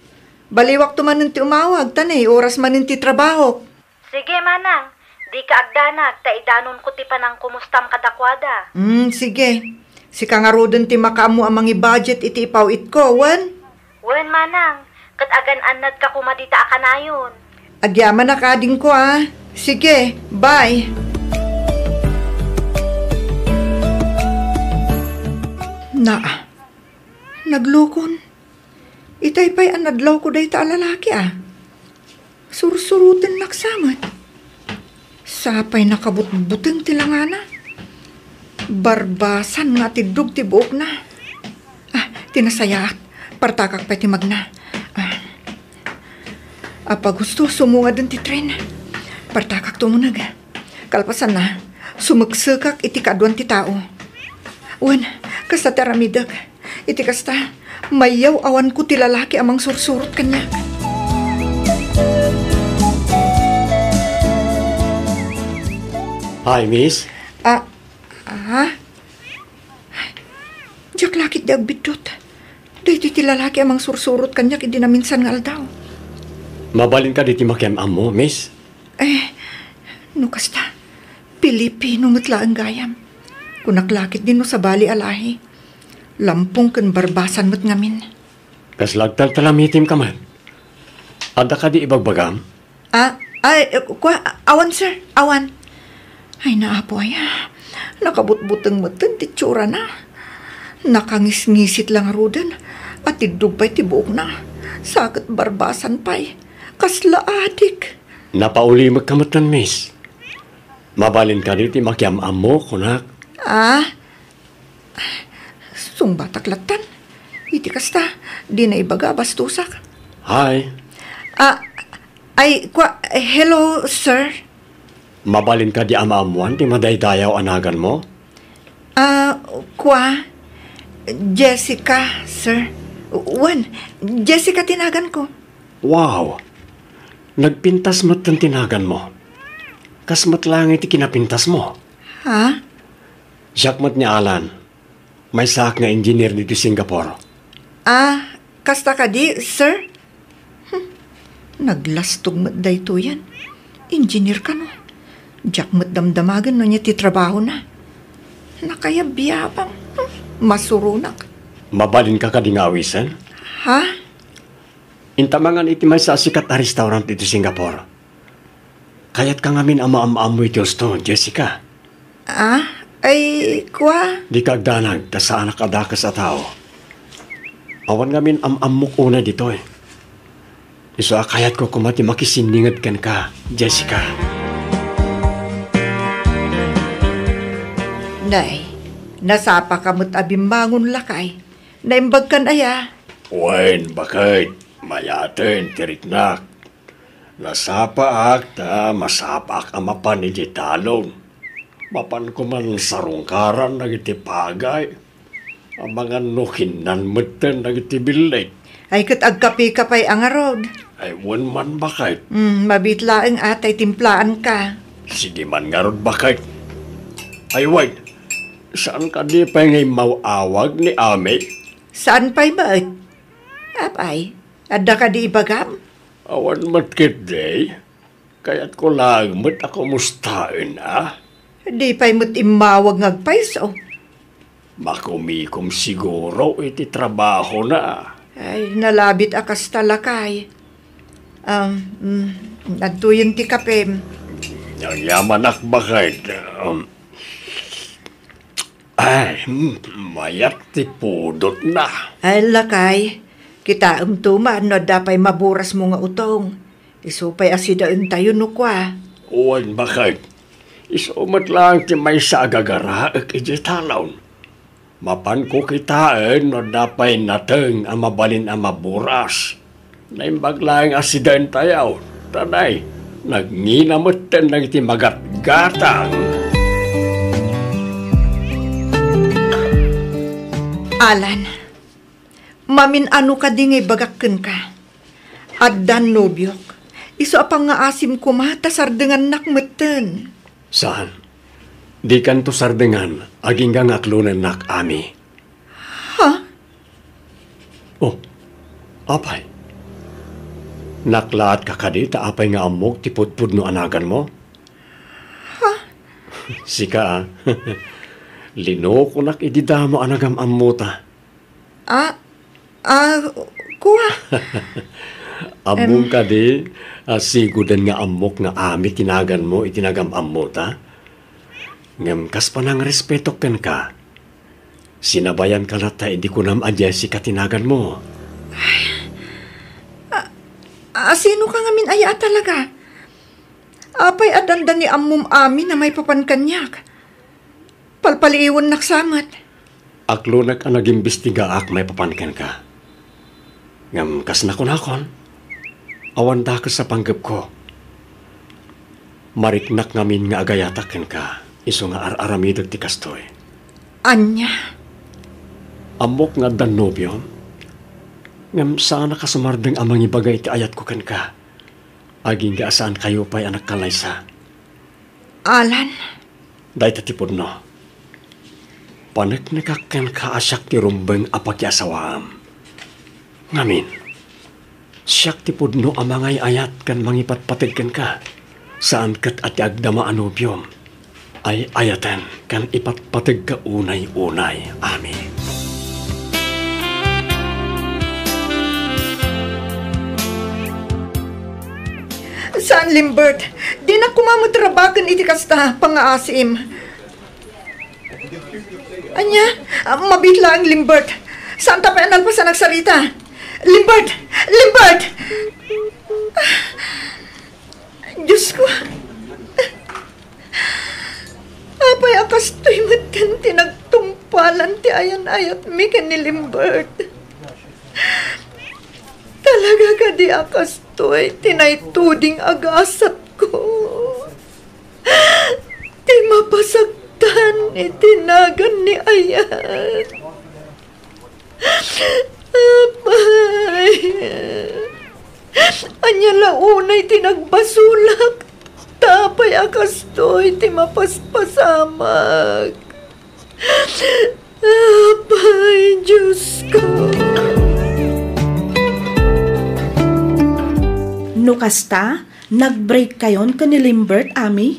Speaker 6: Baliwak tumanin ti umawag, tanay, oras manin ti trabaho.
Speaker 7: Sige manang, di ka agdanag, taidanon ko ti panang kumustam kadakwada.
Speaker 6: Sige. Si kangarodan ti makaamu amang i-budget iti ipawit ko, wan?
Speaker 7: Wen manang, Kat agan-anad ka kumadita akanayon.
Speaker 6: Agyaman na kading ko Sige, bye. Naglukon. Itay pa'y anadlaw ko day ta lalaki Sursurutin naksamat. Sapay nakabutbuteng tilangana. Barbasan nga tidug tibuok na. Tinasayaat. Partakak pa'y timagna. Apa gusto sumunga din ti tren. Partakak tumunag. Kalpasan na. Sumagsakak iti kaduan ti tao. Wan, kasta teramidag. Iti kasta, mayaw awan ko ti lalaki amang sursurot kanya.
Speaker 8: Hi, miss.
Speaker 6: Diyak lakit di agbidot. Dito ti lalaki amang sursurot kanya kidi na minsan nga aldaw.
Speaker 8: Mabalin ka diti makiamam mo, miss.
Speaker 6: No kasta, Pilipino ngatla ang gayam. Kunaklakit din no sa bali alahi. Lampong kan barbasan mo't ngamin.
Speaker 8: Kaslagtal talamitim ka man. Ada ka di ibagbagam?
Speaker 6: Awan sir, awan. Ay naapo nakabutbuteng meten ti tsura na. Nakangis-ngisit lang rudan at tidug pa'y tibuok na. Sakit barbasan pa'y. Kasla adik.
Speaker 8: Napauli magkamutan, miss. Mabalin ka diti makiamam mo, kunak.
Speaker 6: Sungbatak-latan. Iti kasta, di na ibaga bastusak.
Speaker 8: Hi.
Speaker 6: Hello, sir.
Speaker 8: Mabalin ka di amaamuan, di madaydayaw anagan mo?
Speaker 6: Jessica, sir. Jessica tinagan ko.
Speaker 8: Wow. Nagpintas mo't ang tinagan mo. Kasmat lang iti kinapintas mo. Siyak mo't ni Alan. May sak nga engineer dito Singapore.
Speaker 6: Kasta ka di, sir? Naglastog mo't dayto yan. Engineer ka no. Diyak mo't damdamagan no niya ti trabaho na. Nakayabiyabang. Masurunak.
Speaker 8: Mabalin ka di nga awisan? Intamangan iti may sa sikat na restaurant dito Singapore. Kaya't ka ngamin ama-am-am mo iti gusto, Jessica.
Speaker 6: Di
Speaker 8: ka agdanag, ta sa anak adakas a tao. Awan ngamin am-am mo una dito Iso kayat ko kumati makisindingat kan ka, Jessica.
Speaker 6: Nay, nasapa ka mo't abimbangon lakay. Naimbag kan
Speaker 8: Wen, bakit? Mayaten, tiriknak. Nasapa ta masapak ang mapan iti talong. Mapan ko man sarungkaran nagiti pagay. Abangan nukinan meten nagiti bilik.
Speaker 6: Ay kat agkapi ka pa'y angarod.
Speaker 8: Ay wen man bakit?
Speaker 6: Mabitlaeng atay timplaan ka.
Speaker 8: Sige man ngarod bakit? Ay wait, saan ka di pa ngay mawawag ni Ame?
Speaker 6: Saan pa'y ba't? Apay, adda ka di ibagam?
Speaker 8: Awan matkit day, kaya't ko lang mat ako mustain
Speaker 6: Di pa'y mo't imawag ngagpaiso.
Speaker 8: Makumikom siguro iti trabaho na.
Speaker 6: Ay, nalabit akas talakay. Nagtuyin ti kapem.
Speaker 8: Ang yamanak bakit? Mayat ti pudot na.
Speaker 6: Ay, lakay. Kita tumaan no dapay maburas mo nga utong. Isupay asidaan tayo no kwa.
Speaker 8: Uwan bakit? Isumat lang ti may sa agagara ak ijitalaw. Mapan ko kitaan no dapay nateng ang mabalin ang maburas. Naimbag lang asidaan tayo. Tanay, nagnginamatan lang ti magat-gatang.
Speaker 6: Alan, mamin ano ka di ngay bagakken ka. Addan nobyok, iso apang nga asim kumata sardengan nakmeten.
Speaker 8: Saan? Di kan to sardengan, aging nga ngaklunan nak ami. Oh, apay? Naklaat ka kadita apay nga amok ti putpud no anagan mo? Sika Lino ko nak ididamo anagam amuta.
Speaker 6: ko ah.
Speaker 8: Among ka di, sigudan nga amok nga ami tinagan mo, itinagam amo ta. Ngam kas pa nang respeto ken ka. Sinabayan ka lata, hindi ko nam a Jessica tinagan mo.
Speaker 6: Sino ka ngamin aya talaga? Apay adanda ni amum ami na may papankanyak. Palpaliiwan naksamat.
Speaker 8: Aklo na ka nag-imbestiga ak may papankan ka. Ngam kas na kunakon, awan da ka sa panggap ko. Mariknak ngamin nga agayatakin ka, iso nga ar-aramidag ti kastoy.
Speaker 6: Anya?
Speaker 8: Amok nga danobyo, ngam sana kasumardeng amang ibagay ti ayat ko kan ka. Aging gaasaan kayo pa'y anak kalaysa.
Speaker 6: Alan?
Speaker 8: Dahi tatipod no. Panagnakakan ka asyak ti rumbeng apagyasawaam. Ngamin, siyak tipod no amangay ayat kan mangipatpatid kan ka. Saan kat at agdama anobyom ay ayatan kan ipatpatid ka unay-unay. Amen.
Speaker 6: Saan, Limbert? Di na kumamutrabakan iti kasta pangaasim. Anya, mabitla ang Limbert. Saan tapay anal pa sa nagsarita? Limbert! Limbert! Diyos ko. Apay akas to'y matkan tinagtumpalan ti ayan-ayat mi kan ni Limbert. Talaga ka di akas to'y tinaituding agasat ko. Di mapasagtan itinagan ni Ayat. Apay. Anya launay tinagbasulak. Tapay akas to'y ti mapaspasamag. Apay, Diyos ko.
Speaker 5: No kasta, nag-break kayon ka ni Limbert, Ami?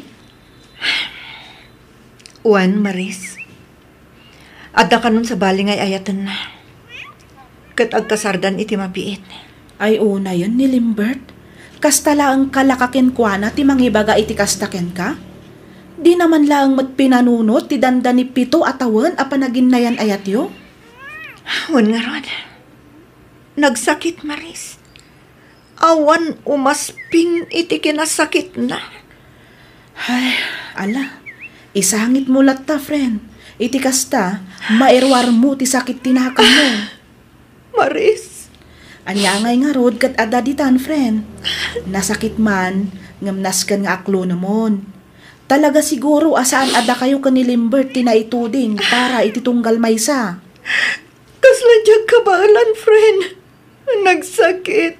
Speaker 6: Juan, Maris. Adda ka nun sa balingay ayatan na. Kat agkasardan iti mapiit.
Speaker 5: Ay una yun ni Limbert. Kasta laang kalakakin kwa na ti mangibaga iti kastaken ka? Di naman laang matpinanunot ti danda ni pito atawan a panaginayan ayat yo?
Speaker 6: Juan nga ron. Nagsakit, Maris. Awan umasping iti kinasakit na.
Speaker 5: Ay, ala. Isangit mo latta, friend. Iti kasta, mairwar mo ti sakit tinakam mo.
Speaker 6: Maris.
Speaker 5: Anyangay nga rod kat adaditan, friend. Nasakit man, ngamnaskan nga aklo namon. Talaga siguro asaan ada kayo ka ni Limbert tinaituding para ititunggal maysa.
Speaker 6: Kasladyak kabaalan, friend. Nagsakit.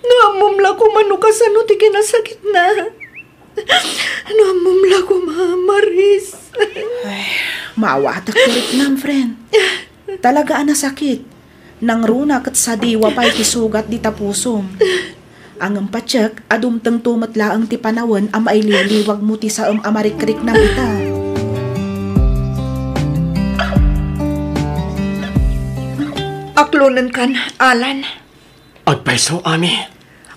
Speaker 6: Namumla ko manukasano ti kinasakit na. Namumla ko, Maris.
Speaker 5: Ay, maawatak tulit nam, friend. Talaga nasakit. Nang runa kat sa diwa pa'y kisugat di tapusom. Ang ampatsak, adumtang tumatla ang ti panawan am ay liliwag mo ti sa amarikrik na kita.
Speaker 6: Aklonan kan, Alan.
Speaker 8: Agpeso, Ami.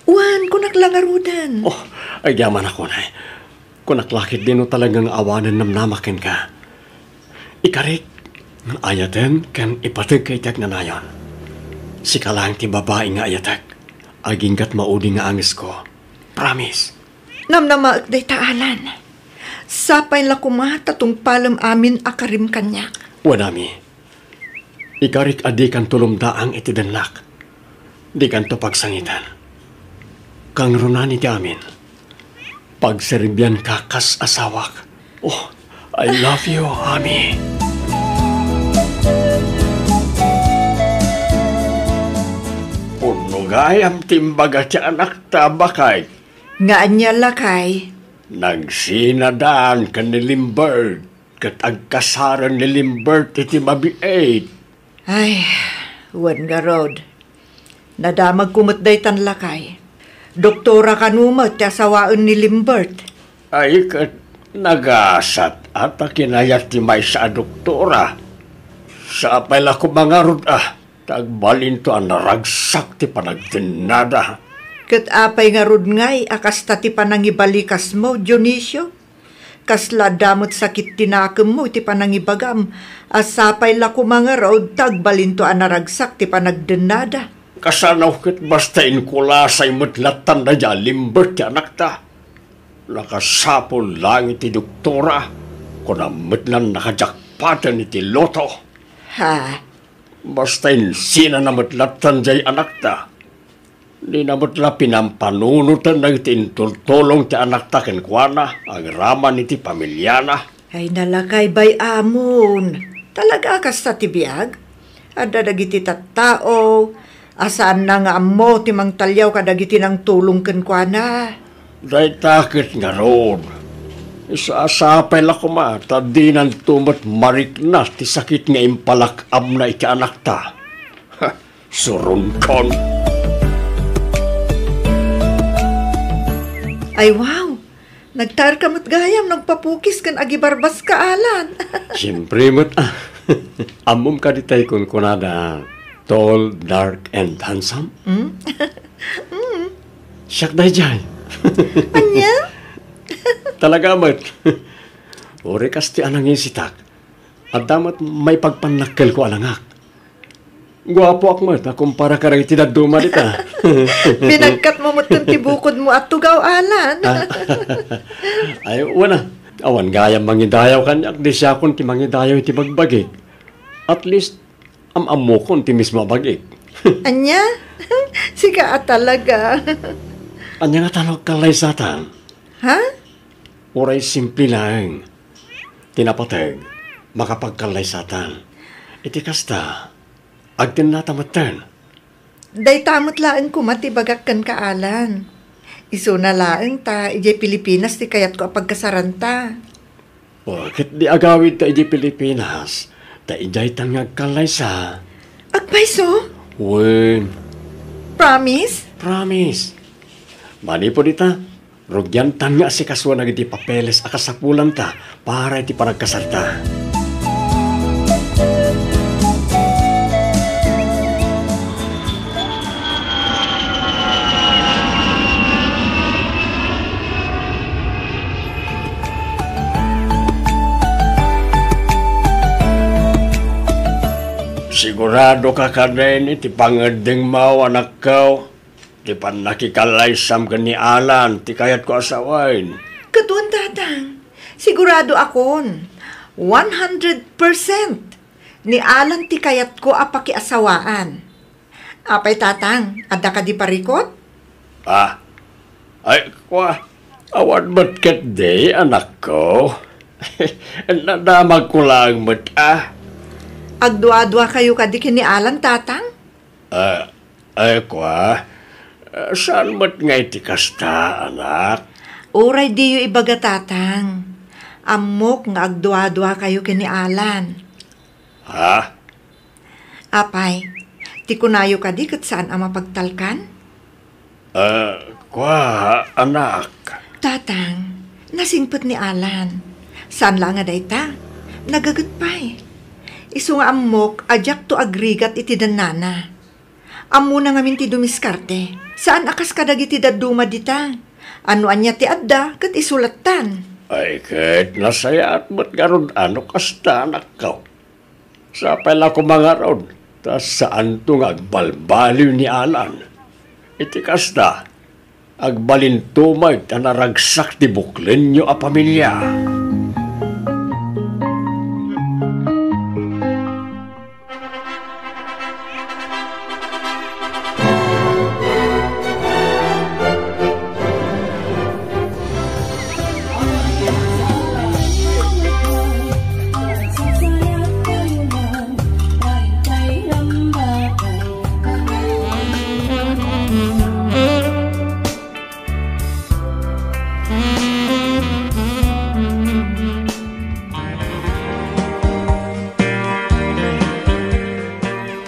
Speaker 6: Juan, kunaklangarudan.
Speaker 8: Oh, ay yaman ako na. Kunaklakit din no talagang awanan namnamakin ka. Ikarik, ng ayatan kan ipatag kay tag na nayon. Si kalang ti babae nga ayatak. Aginggat maudi nga angis ko. Promise.
Speaker 6: Namnama day taalan. Sapay la kumata tung palam amin akarim kanya.
Speaker 8: Wadami. Ikarik adi kan tulumdaang iti danlak. Di kan to pagsangitan. Kang runani ti amin. Pagseribyan kakas asawak. Oh, I love you, Ami. Unugay ang timbaga ti anak tabakay.
Speaker 6: Nga anya lakay.
Speaker 8: Nagsinadaan ka ni Limbert. Kat agkasaran ni Limbert iti mabiait.
Speaker 6: Ay, Juan nga rod. Nadamag kumutday tan lakay. Doktora kanumat ti asawaan ni Limbert.
Speaker 8: Ay kat nagasat at kinayat ti may sa doktora. Sa apay la ko mga rod Tagbalin to ang naragsak ti panagtinada.
Speaker 6: Kat apay nga rod ngay, akas ti panangibalikas mo, Dionisio. Kasla damot sakit tinakam mo, ti panangibagam. Asapay la kumanga raw, tagbalinto ang naragsak, ti panagdenada.
Speaker 8: Kasanaw kat basta inkulasay matlatan na dya, limbert ti anak ta. Nakasapon lang iti doktora, kunamatlan nakajakpatan iti loto.
Speaker 6: Ha?
Speaker 8: Basta sina na matlatan dya anak ta. Di na matla pinampanunutan na iti intultulong ti anak ta kenkwana, ang raman iti pamilyana.
Speaker 6: Ay nalakay bay amon. Talaga kas sa tibiyag? Ada dagiti tattao. Asaan na nga mo timang talyaw kadagiti ng tulong kenkwana.
Speaker 8: Day takit nga roon. Isaasapay la kumata, di nang tumat mariknas ti sakit nga impalakam na iti anak ta. Surun kon.
Speaker 6: Ay wow! Nagtar ka mo't gayam, nagpapukis kan agibarbas ka alan.
Speaker 8: Siyempre mo't amom ka ditay kun kunada tall, dark, and handsome. Siyak day jay.
Speaker 6: Anya?
Speaker 8: Talaga mo't. Uri kasti anang isitak. At damat may pagpanakkel ko alangak. Gwapo ak mo't, kumpara ka rin tinaduma dita.
Speaker 6: Pinagkat mo mo't tibukod mo at tugaw alan.
Speaker 8: Ay, wana. Awan gayam mangidayaw kanyak, di siya kun ti mangidayaw iti bagbagik. At least, am-amo kun ti mismo bagik.
Speaker 6: Anya? Sika at talaga.
Speaker 8: Anya nga talog kalay satan.
Speaker 6: Ha?
Speaker 8: Uray simple lang. Tinapatag, makapagkalay satan. Iti kasta, agtin natamatan.
Speaker 6: Day tamot laeng kumatibagak kan kaalan. Iso na laeng ta, ijay Pilipinas ti kayat ko apagkasaranta.
Speaker 8: Bakit di agawid ta iti Pilipinas? Ta ijay tangag kalay sa...
Speaker 6: Agpaiso?
Speaker 8: Wen,
Speaker 6: Promise?
Speaker 8: promise. Mani po dita, rugyan tanga si kaswa na iti papeles akasapulan ta para iti panagkasarta. Sigurado ka ka rin iti pangading mau anak ko. Di pa nakikalaysam ka ni Alan, ti kayat ko asawain.
Speaker 6: Katuan tatang, sigurado akon. 100% ni Alan ti kayat ko apakiasawaan. Apay tatang, ada ka di parikot?
Speaker 8: Ay, kwa, awan ba't kat di, anak ko? Nadamag ko lang ba't
Speaker 6: Agdua-dua kayo ka di kini Alan tatang?
Speaker 8: Ay, kwa, saan ba't nga iti kasta, anak?
Speaker 6: Uray di yu ibaga tatang. Amok nga agdua-dua kayo kini Alan.
Speaker 8: Ha?
Speaker 6: Apay, ti kunayo ka di kat saan ang mapagtalkan?
Speaker 8: Kwa, anak.
Speaker 6: Tatang, nasingpet ni Alan. Saan lang nga dayta? Nagagatpay. Isu nga amok, ajak to agrigat iti danana. Amo na ngamin ti dumiskarte. Saan akas kadag iti daduma dita? Ano anya ti adda, kat isulatan.
Speaker 8: Ay, kahit nasaya at ba't garon ano kasta, anak ko? Sa pala ko mga ron, tas saan to nga agbalbaliw ni Alan? Iti kasta, agbalintumag ta naragsak ti buklen nyo a pamilya.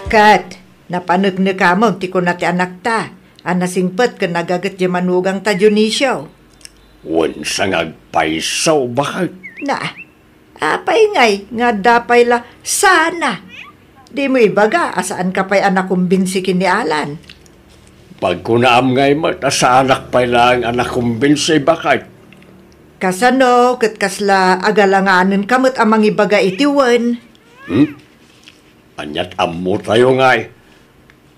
Speaker 6: Kat, napanagna ka mo, ti ko na ti anak ta. Anasingpet ka nagagat di manugang ta Dionisio.
Speaker 8: Wansang agpaisaw bakit?
Speaker 6: Na, apay ngay, nga dapay la sana. Di mo ibaga, asaan ka pa'y anak kumbinsikin ni Alan?
Speaker 8: Pag kunaam ngay mata sa anak pa lang anak kumbinsi bakit?
Speaker 6: Kasano, kat kasla agalanganan kamot amang ibaga itiwan.
Speaker 8: Anyat amo tayo ngay.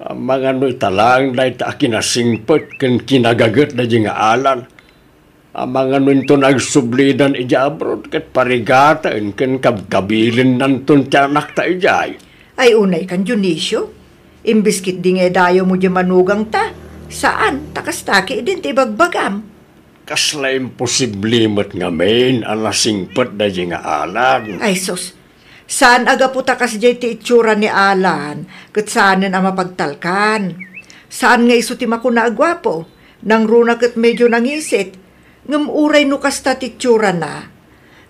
Speaker 8: Ang mga no'y talang dahi ta kinasingpot kan kinagagat na di nga Alan. Ang mga no'y ito nagsublidan ija abroad kat parigataan kan kabkabilin nanton tiyanak ta ijay.
Speaker 6: Ay unay kan Dionisio. Imbiskit di nga dayo mo di manugang ta. Saan? Takastaki din ti bagbagam.
Speaker 8: Kasla imposible mat ngamin alasingpot na di nga Alan.
Speaker 6: Ay sus, saan aga po takas di ti itsura ni Alan? Kat saanin ang mapagtalkan? Saan nga iso ti makuna agwapo? Nang runa kat medyo nangisit. Ngam uray no kasta ti itsura na.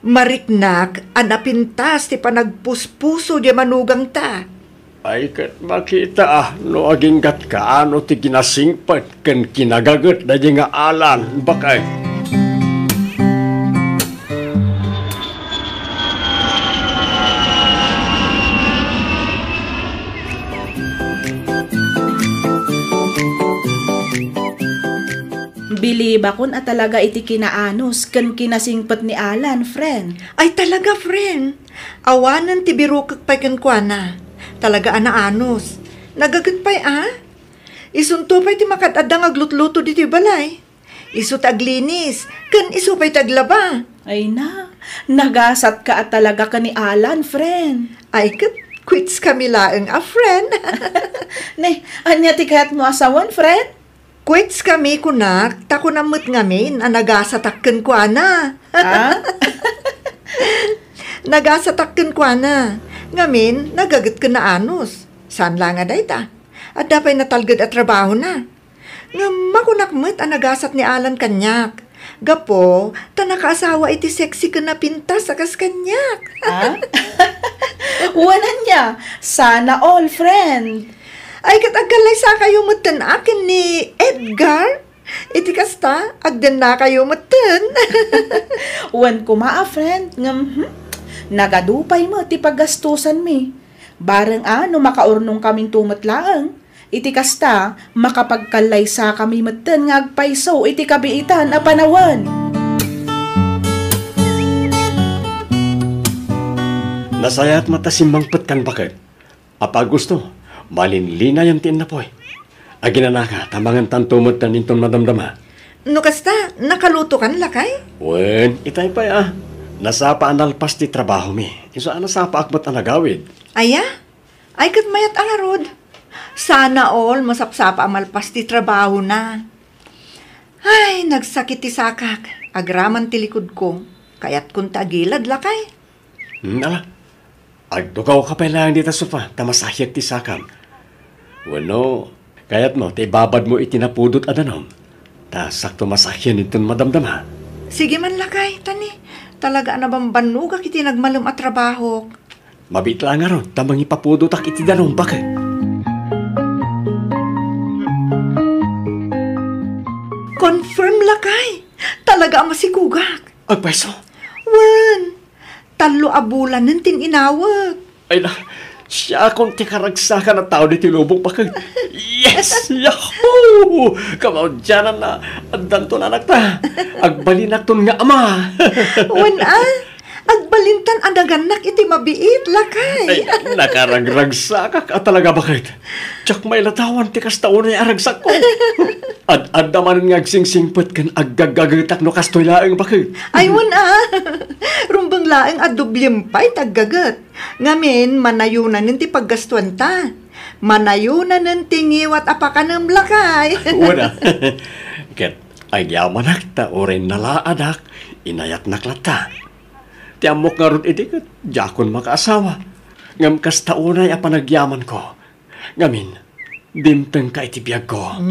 Speaker 6: Mariknak, anapintas ti panagpuspuso di manugang ta.
Speaker 8: Ay kat makita no aging kat kaano ti kinasingpat kan kinagagat na di nga Alan. Bakay?
Speaker 5: Bili bakon at talaga iti kinaanos kan kinasingpat ni Alan, friend.
Speaker 6: Ay talaga, friend. Awanan ti birukak pa'y kankwana. Talaga anaanos. Nagagat pa'y Isunto pa'y ti makatadang aglutluto dito balay. Isu taglinis. Kan isu pa'y taglaba.
Speaker 5: Ay na, nagasat ka at talaga ka ni Alan, friend.
Speaker 6: Ay kat, quits kami laeng friend.
Speaker 5: Ne, anya ti kayat mo asawan, friend?
Speaker 6: Quits kami kunak, tako namut ngamin, nagasatakken ko ana. Nagasatakken ko ana. Ngamin, nagagat ka na anos. Saan lang nga dayta? At dapay natalgad at trabaho na. Ngam, makunakmet nagasat ni Alan kanyak. Gapo, tanakaasawa iti sexy ka na pintas akas kanyak.
Speaker 5: Wanan niya, sana all, friend.
Speaker 6: Ay katagalay sa kayo matan akin ni Edgar. Iti kasta, agdan na kayo matan.
Speaker 5: Wan ko friend. Nagadupay mo, ti paggastusan mi. Barang no makaurnong kaming tumatlaang. Iti kasta, makapagkalay sa kami matan ngagpaiso, iti kabiitan a panawan.
Speaker 8: Nasayat mata simbangpet kan bakit? Apa gusto? Malinlina yung tin na po Aginanaka, tamangan tantumot na ninton madamdama.
Speaker 6: No kasta, nakaluto kan lakay?
Speaker 8: Wen, itay pa Nasapa analpas ti trabaho mi. Iso nasapa akbat anagawid.
Speaker 6: Aya? Ay kat mayat angarod. Sana all masapsapa amalpas ti trabaho na. Ay, nagsakit ti sakak. Agraman ti likod ko. Kayat kun tagilad lakay.
Speaker 8: Ala, agdugaw ka pa lang dito sopa. Tamasahyak ti sakam. Wano, kaya't mo, ti babad mo itinapudot adanom. Ta sakto masahyan itong madamdama.
Speaker 6: Sige man lakay, tani. Talaga na bambanuga kiti nagmalum at trabaho.
Speaker 8: Mabit lang nga ron, tamang ipapudotak iti danom, bakit?
Speaker 6: Confirm lakay. Talaga ang masigugak.
Speaker 8: Agpeso?
Speaker 6: Wan, talo abulan ng tinawag.
Speaker 8: Ay na, siya akong tikaragsakan na tao ni Tilubong bakit? Yes! Yahoo! Kamaw dyan na, andan to na nagta. Agbalinaton nga ama.
Speaker 6: Wan agbalintan anaganak iti mabiit, lakay.
Speaker 8: Ay, nakaragragsakak at talaga bakit? Tsak may latawan ti kastaon ay aragsak ko. Ad naman nga agsingsingpet kan aggagagatak no kastoy laeng bakit?
Speaker 6: Ay, wan rumbang laeng adublimpay taggagat. Ngamin, manayunan ng ti paggastuan ta. Manayunan ng tingiwat apakanam lakay.
Speaker 8: Wala. Ket, ay yamanak ta orin nalaadak, inayat naklata. Ti amok nga ron idikat, jakon makaasawa. Ngam kastaunay a panagyaman ko. Ngamin, dimteng ka itibiyag ko.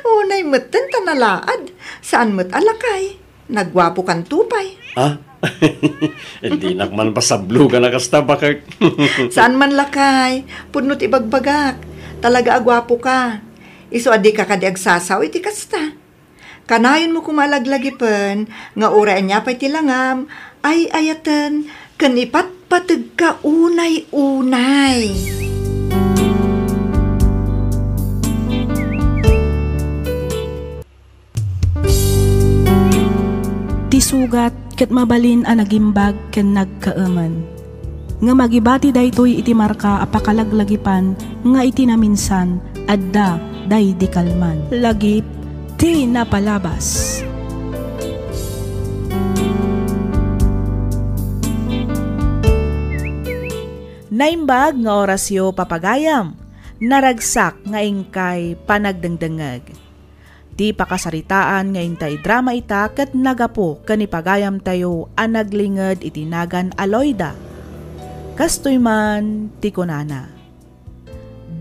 Speaker 6: Unay matan tanalaad. Saan mat alakay? Nagwapo kan tupay.
Speaker 8: Hindi nakman pa sa blue ka na kasta bakit?
Speaker 6: Saan man lakay? Punot ibagbagak. Talaga agwapo ka. Iso adi ka kadi agsasaw iti kasta. Kanayon mo kumalaglagipan, nga uraan niya pa'y tilangam, ay ayatan, kanipat Patag ka unay-unay.
Speaker 5: Tisugat ket mabalin ang nagimbag ken nagkaaman. Nga magibati daytoy iti marka apakalaglagipan nga iti naminsan adda day di kalman. Lagip ti napalabas. Naimbag nga orasyo papagayam, naragsak nga ingkay panagdangdangag. Di pakasaritaan nga intay drama ita ket nagapo kanipagayam tayo ang naglinged itinagan Aloyda. Kastoy man ti kunana.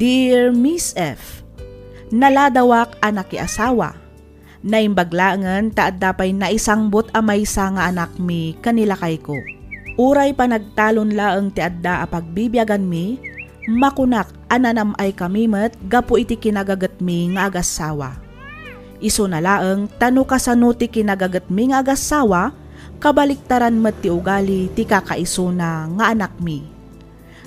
Speaker 5: Dear Miss F, naladawak anak asawa. Naimbaglangan taad dapay naisangbot amay sa nga anak mi kanila kay ko. Uray pa nagtalon laeng ti adda a pagbibiyagan mi, makunak ananam ay kamimet gapu iti kinagagat mi nga agasawa. Iso na laeng tano kasano ti kinagagat mi nga agasawa, kabaliktaran met ti ugali ti kakaisuna nga anak mi.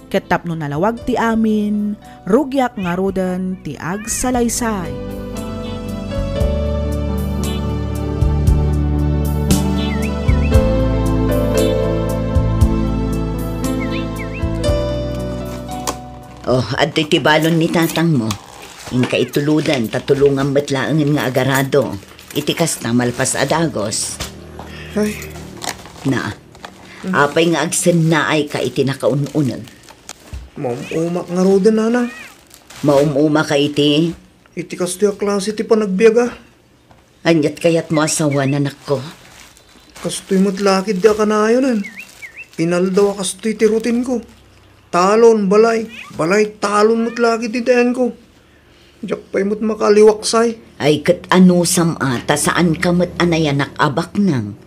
Speaker 5: Ket tapno nalawag ti amin, rugyak nga roden ti agsalaysay.
Speaker 3: Oh, at itibalon ni tatang mo. Ingka ituludan, tatulungan matlaangin nga agarado. Itikas na malpas adagos.
Speaker 2: Ay.
Speaker 3: Na, apay nga agsen na ay ka iti nakaununag.
Speaker 2: Maumak nga roden, nanang.
Speaker 3: Maumuma ka iti?
Speaker 2: Iti kastoy a klase ti panagbiyaga.
Speaker 3: Anyat kayat mo asawa na nako.
Speaker 2: Kastoy mo't lakid di akanayonan. Inaldaw a kastoy ti rutin ko. Talon, balay. Balay, talon mo't lakid ti dayan ko. Diyak pa'y mo't makaliwaksay.
Speaker 3: Ay kat ano samata saan ka mo't anayanak abak nang.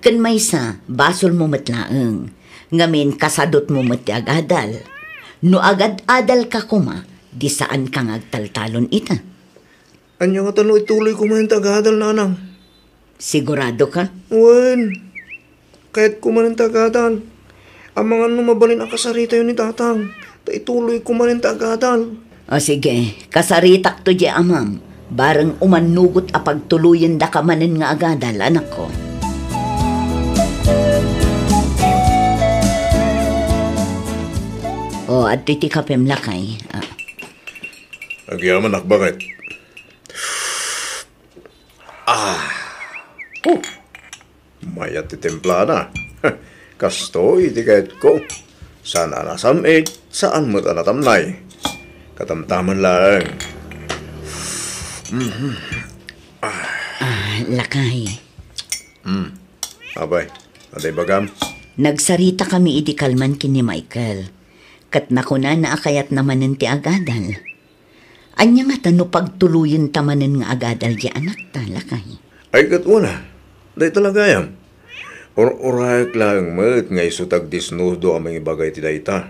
Speaker 3: Kan may sa, basol mo matlaeng. Ngamin kasadot mo mo't agadal. No agad-adal ka kuma, di saan ka ngagtaltalon ita.
Speaker 2: Anya nga talo ituloy ko man tagadal, nanang.
Speaker 3: Sigurado ka?
Speaker 2: Wen, kahit ko man tagadal. Ang mga mabalin ang kasarita yun ni tatang. Ituloy ko man tagadal.
Speaker 3: O sige, kasaritak to di amam. Barang umanugot a pagtuluyan da ka manin nga agadal, anak ko. O, at titi kapem lakay.
Speaker 2: Agyaman ak, bakit? Mayat ti templana. Kasto, iti kahit ko. Sana nasamit, saan mo't anatamnay. Katamtaman lang.
Speaker 3: Lakay.
Speaker 2: Abay, aday bagam.
Speaker 3: Nagsarita kami iti kalman kini Michael. Kat nakuna na akayat naman ti agadal. Anya nga tano pagtuluyin tamanen nga agadal di anak ta, lakay.
Speaker 2: Ay kat una, day talagayam. Or-orayak lang met nga isutag disnudo ang mga ibagay ti dayta.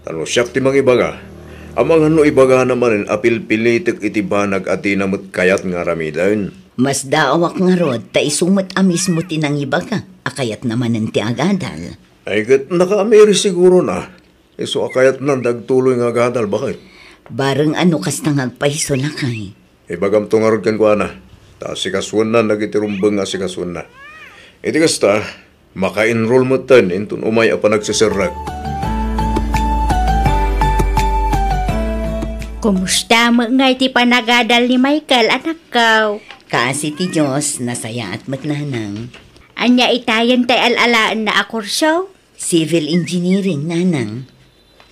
Speaker 2: Tano siyak ti mga ibaga. Amang ano ibaga naman apil-pilitik iti banag at tinamot kayat nga ramidan.
Speaker 3: Mas daawak nga rod, ta isumot amis mo tinang ibaga, akayat naman ti agadal.
Speaker 2: Ay kat naka-ameri siguro na. Iso akayat na dagtuloy nga agadal, bakit?
Speaker 3: Barang ano kas nangagpahiso lakay.
Speaker 2: Ibagam to nga rod kan ko ana. Ta si kaswan na nagitirumbang nga si kaswan na. Iti kasta, maka-enroll mo tan intun umay apa nagsisirag.
Speaker 4: Kumusta mo nga iti panagadal ni Michael, anak ko?
Speaker 3: Kasi ti Diyos, nasaya at matnanang.
Speaker 4: Anya itayan tay alalaan na akurso?
Speaker 3: Civil engineering, nanang.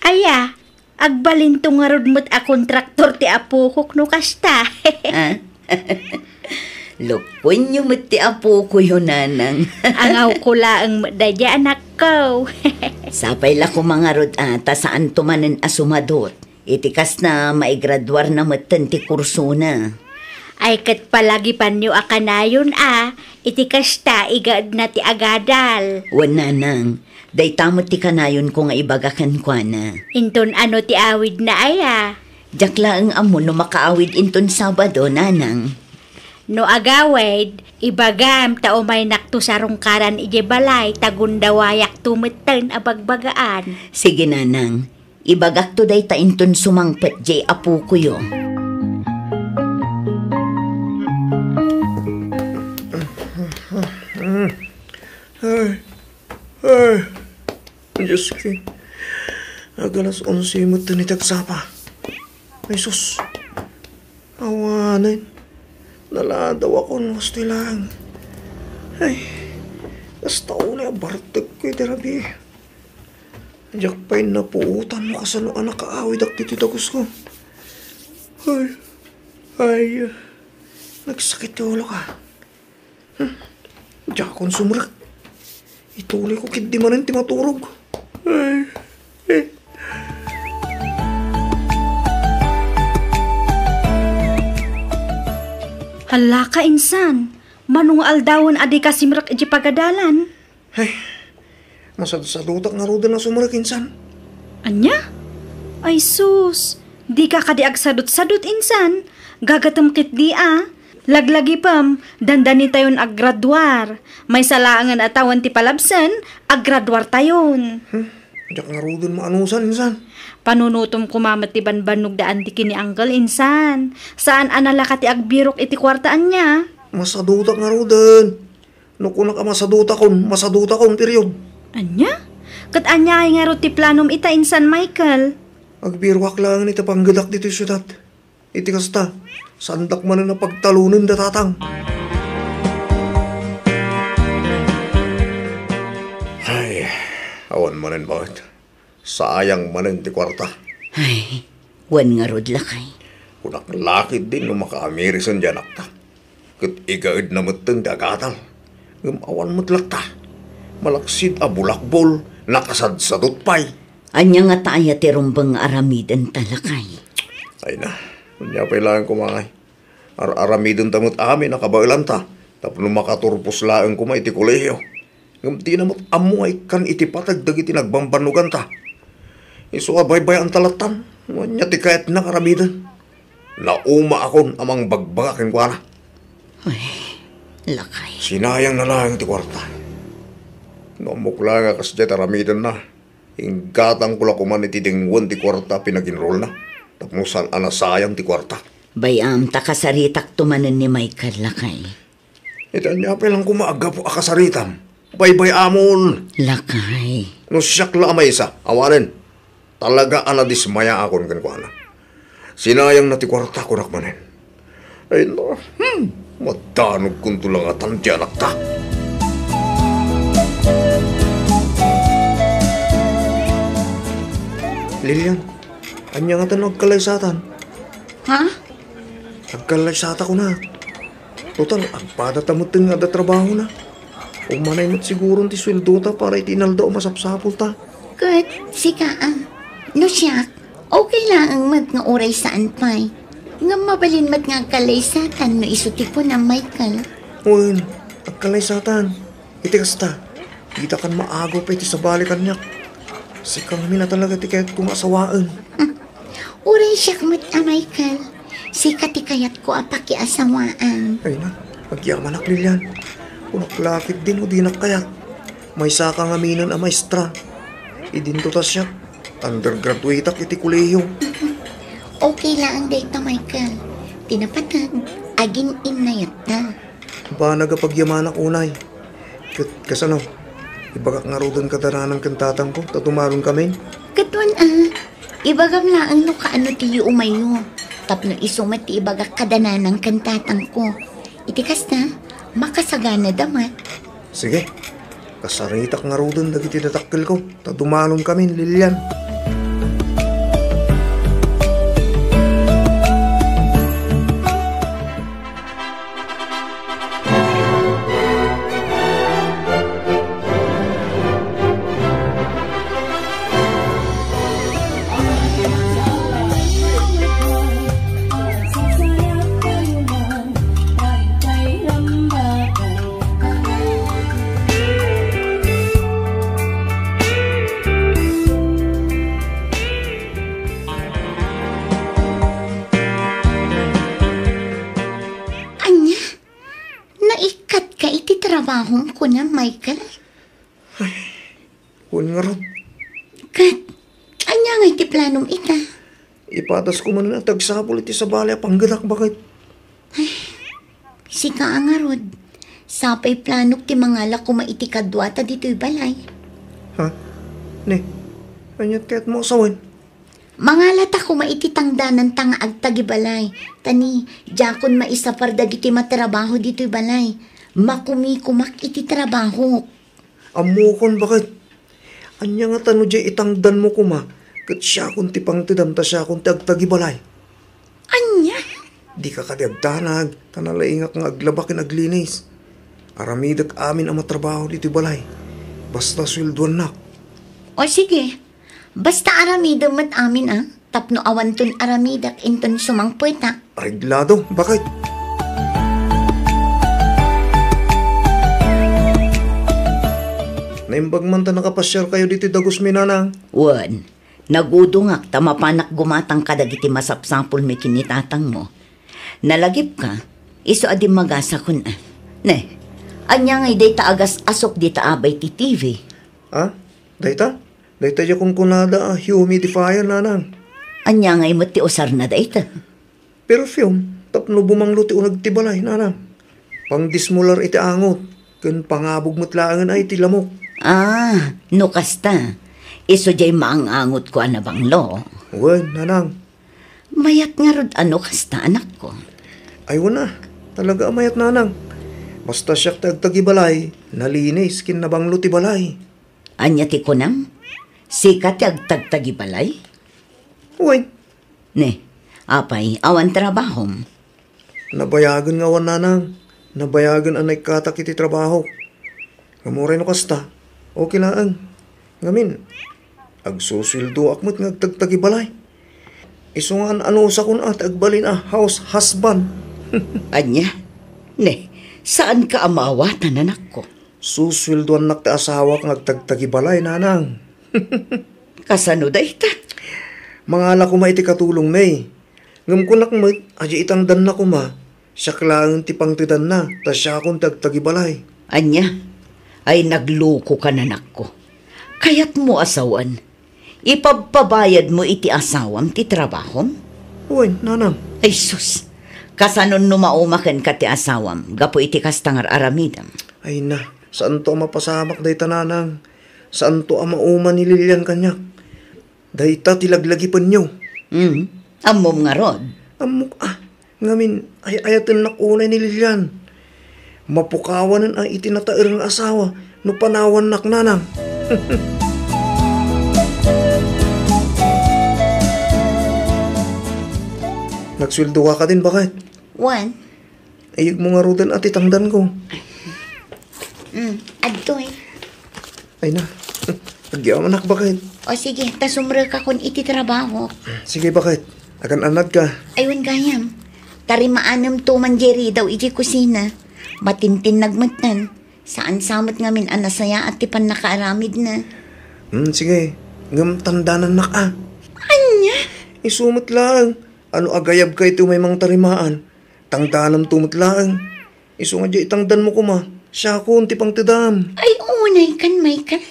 Speaker 4: Aya, agbalinto nga rod mo't a kontraktor ti apukok no kasta.
Speaker 3: Lukon yung mati apo ko yun, nanang.
Speaker 4: Angaw ko laang madadya, anak ko.
Speaker 3: Sapay la ko mga rod ata saan tumanan asumadot. Itikas na maigraduar na matan ti kurso na.
Speaker 4: Ay kat palagi panyo akanayon itikas ta igad na ti agadal.
Speaker 3: Wan, nanang. Day tamot ti kanayon ko nga ibagakan kwa na.
Speaker 4: Inton ano ti awid na aya?
Speaker 3: Diyak laang amo no makaawid inton Sabado, nanang.
Speaker 4: No agawid, ibagam tao may naktusarong karan ije balay tagundawayak tumeten abagbagaan.
Speaker 3: Sige nanang, ibagak to day ta inton sumangpet jay apu ko yo.
Speaker 2: Diyos ko. Agalas 11 mo ito ni Tagsapa. Ay sus. Awanan. Naladaw ako ng gusto lang. Ay. Basta ko na bartag ko yung terapi. Diyak pa'y napuutan mo kasano anak kaawid ak dito tagos ko. Ay. Nagsakit yung ulo ka. Diyak akong sumurak. Ituloy ko kit di manin ti maturog. Ay.
Speaker 7: Hala ka, insan. Manong aldawon adi ka simrak iji pagadalan.
Speaker 2: Ay, masad-sadutak nga roda na sumurak, insan.
Speaker 7: Anya? Ay sus, di ka kadiag sadot-sadot, insan. Gagatamkit di Laglagi pam, dandani tayon aggraduar. May salaangan atawan ti palabsan, aggraduar tayon.
Speaker 2: Diyak nga roda maanusan, insan.
Speaker 7: Panunutom kumamat ti banbanog daan ti kini Uncle, insan. Saan anala ka ti agbirok iti kwartaan niya?
Speaker 2: Masadutak nga rodan. No kunak ka masadutak kon period.
Speaker 7: Anya? Kat anya ay nga ro ti planom ita, insan Michael.
Speaker 2: Agbirwak lang iti panggadak dito yung syudad. Iti kasta, sandak man na pagtalunin datatang. Ay, awan manin bakit? Sayang manin ti kwarta.
Speaker 3: Ay, wan nga rod lakay.
Speaker 2: Kunak lakid din no makaamirisan dyan akta. Kat igaid na mateng dagatal. Gumawan mo't lakta. Malaksid a bulakbol, nakasadsadot pay.
Speaker 3: Anya nga taaya ti rumbang aramidan talakay.
Speaker 2: Ay na, kanya pailangan kumangay. Aramidon tamot amin nakabailan ta. Tapos makaturpos laang kumay iti kolehiyo. Ngamti na mo't amuay kan iti patag dagiti nagbambanugan ta. Iso abay-bay ang talatan. Wanya ti kahit nakaramidan. Nauma akon amang bagbagakin ko na.
Speaker 3: Ay, lakay.
Speaker 2: Sinayang na lang ti kwarta. Namukla nga kasi dyan aramidan na. Inggatang kula kuman iti dingwan ti kwarta pinaginroll na. Tapos saan anasayang ti kwarta.
Speaker 3: Bayam takasaritak tumanan ni Michael lakay.
Speaker 2: Ito niya palang kumaaga po akasaritam. Bay-bay amol.
Speaker 3: Lakay.
Speaker 2: No siyak la amay isa, awanin. Talaga anadismaya akon kan ko ana. Sinayang na ti kwarta ko nakmanin. Ay no, madanog kung tulangatan ti anak ta. Lilian, anya nga ta nagkalaysatan.
Speaker 3: Ha?
Speaker 2: Nagkalaysata ko na. Total, agpada tamot nga da trabaho na. Umanay mo't siguro ti sweldo ta para itinalda o masapsapol ta.
Speaker 9: Good, sikaang. No siya, okay lang ang mat nga oray saan pa'y. Nga mabalin mat nga kalaysatan no isuti ko na Michael.
Speaker 2: Uwan, agkalaysatan. Iti kasta, kita kan maago pa iti sa balikan niya. Sikang mina talaga ti kahit kumasawaan.
Speaker 9: Oray siya mat Michael. Sika ti kayat ko apakiasawaan.
Speaker 2: Ay na, agyaman ak Lilian. Kunaklakit din o dinak kayat. May sakang aminan a maestra. Idintutas siya. Undergraduate ak iti kulehiyo.
Speaker 9: Okay lang ang data Michael. Tinapatag, agin inayat na.
Speaker 2: Ba nagapagyaman ak unay. Kasano, ibagak nga rodan kataranang kantatang ko, tatumaron kami.
Speaker 9: Katuan ibagam lang no kaano tiyo umayo. Tapno isumat ti ibagak kadananang kantatang ko. Itikas na, makasagana damat.
Speaker 2: Sige, kasaritak nga rodan dagiti datakkel ko, tatumaron kami, Lilian.
Speaker 9: trabaho ko na, Michael.
Speaker 2: Huwag nga rod.
Speaker 9: Kat, anya nga iti planom ita?
Speaker 2: Ipatas ko man na tagsapol iti sa balay pangganak bakit?
Speaker 9: Sika nga rod. Sapay planok ti mangala ko maiti kadwata dito'y balay.
Speaker 2: Ha? Ne, anyat kaya't mo asawan?
Speaker 9: Mangalat ako maiti tangdanan tanga agtagi balay. Tani, jakon maisapar dagiti matrabaho dito'y balay. Makumikumak iti trabaho.
Speaker 2: Amukon bakit? Anya nga tano jay itangdan mo kuma. Kat siya kung tipang tidam ta siya kung tagtagi balay.
Speaker 9: Anya?
Speaker 2: Di ka kadiagdanag. Tanalaingak nga aglabakin aglinis. Aramidag amin ang matrabaho dito balay. Basta sweldoan nak.
Speaker 9: O sige, basta aramidam mat amin Tapno awanton aramidak inton sumangpuita.
Speaker 2: Reglado, bakit? Naimbag man ta nakapasyar kayo dito dagos minanang.
Speaker 3: Wan, nagudungak tamapanak gumatang kadagiti masapsapol may kinitatang mo. Nalagip ka, iso adim magasa kun Ne, anya ngay dayta agas asok dita abay ti TV.
Speaker 2: Ha? Dayta? Dayta dya kung kunada humidifier nanang.
Speaker 3: Anya ngay mo ti usar na dayta.
Speaker 2: Perfume, tapno bumanglo ti unag ti balay nanang. Pang dismular iti angot, kun pangabog mutlaangan ay ti lamok.
Speaker 3: No kasta. Iso jay maangangot ko anabanglo.
Speaker 2: Wen, nanang.
Speaker 3: Mayat nga rod ano kasta anak ko.
Speaker 2: Ay na, talaga amayat nanang. Basta siya tagtagi balay, nalinis kinabanglo ti balay.
Speaker 3: Anya ti kunam? Sikat ti agtagtagi balay?
Speaker 2: Wen.
Speaker 3: Ne, apay, awan trabahom.
Speaker 2: Nabayagan nga wan nanang. Nabayagan anay katak iti trabaho. Kamuray no kasta. Okay lang. Ngamin, agsusildo akmat nga agtagtagi balay. Iso nga ano sa kun at agbalin house husband.
Speaker 3: Anya? Ne, saan ka amawatan anak ko?
Speaker 2: Susildoan nak ti asawa kang agtagtagi balay nanang.
Speaker 3: Kasano dayta?
Speaker 2: Mangala ko iti katulong may. Ngam ko nakmat, aja itang dan na ko ma. Siya klang ti pangtidan na, ta siya akong tagtagi balay.
Speaker 3: Anya? Ay nagloko ka nanak ko. Kaya't mo asawan. Ipagpabayad mo iti asawam ti trabahom?
Speaker 2: Uy, nanang.
Speaker 3: Ay sus, kasanon numaumakan ka ti asawam, gapo iti kastangar aramidam.
Speaker 2: Ay na, saan to mapasamak dayta nanang? Saan to mauman ni Lilian kanyak? Dayta tilaglagipan nyo.
Speaker 3: Amom nga rod.
Speaker 2: Amok ngamin, ayatin nakunay ni Lilian. Mapukawanan ang itinatair ng asawa no panawan nak nanang. Nagsweldo ka din, bakit?
Speaker 9: Wan?
Speaker 2: Ayog mo nga rudan at itangdan ko.
Speaker 9: Adtoy.
Speaker 2: Ay na, pagyaman nak, bakit?
Speaker 9: O sige, tasumra ka kun iti trabaho.
Speaker 2: Sige, bakit? Akan anad ka.
Speaker 9: Ayun gayam. Tarimaanam to manjeri daw iti kusina. Matintin nagmatan. Saan samot ngamin anasaya at tipan nakaaramid na.
Speaker 2: Sige. Ngam tandanan nak
Speaker 9: Anya?
Speaker 2: Isumot lang. Ano agayab ka ito may mga tarimaan. Tangdanam tumot lang. Isu nga di itangdan mo kuma. Siya ko unti pang tidam.
Speaker 9: Ay unay kan, Michael.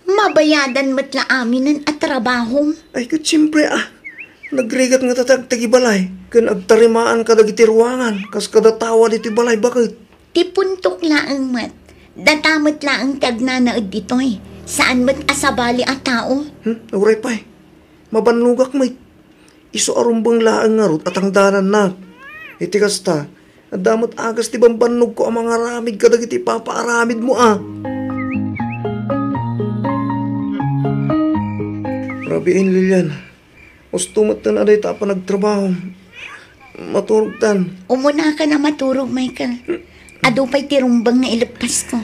Speaker 9: Mabayadan matla aminan at trabaho.
Speaker 2: Ay kat siyempre Nagrigat nga tatagtagi balay. Kan agtarimaan ka dagiti ruangan. Kas kadatawa diti balay, bakit?
Speaker 9: Tipuntok laang mat. Datamot laang tagnanaad dito'y. Saan mat asabali at tao?
Speaker 2: Uray pa Mabanlugak may. Iso arumbang laang nga rot at ang danan na. Iti kasta, adamot agas ti bambanog ko ang mga ramid ka dagiti papaaramid mo Rabiin Lilian. Ustumat na naday pa nagtrabaho. Maturog tan.
Speaker 9: Umuna ka na maturog, Michael. Ado pa'y tirumbang na ilagpas ko.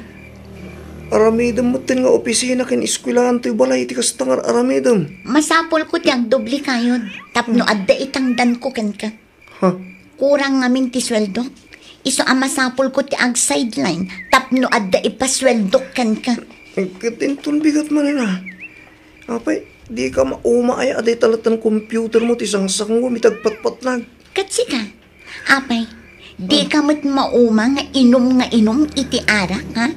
Speaker 2: Aramidam mo tin nga opisina kin iskwilahan to'y balay iti kastangar aramidam.
Speaker 9: Masapol ko tiyag dobli kayod. Tapno adda itangdan ko ken ka. Kurang ngamin ti sweldo. Iso ang masapol ko ti ag sideline. Tapno adda ipasweldo ken ka.
Speaker 2: Katinton bigat man Apay, di ka mauma ay aday talatan computer mo ti sangsang mo mitagpatpatlag.
Speaker 9: Katsi ka. Apay, Di ka mo't mauma nga inom iti arak, ha?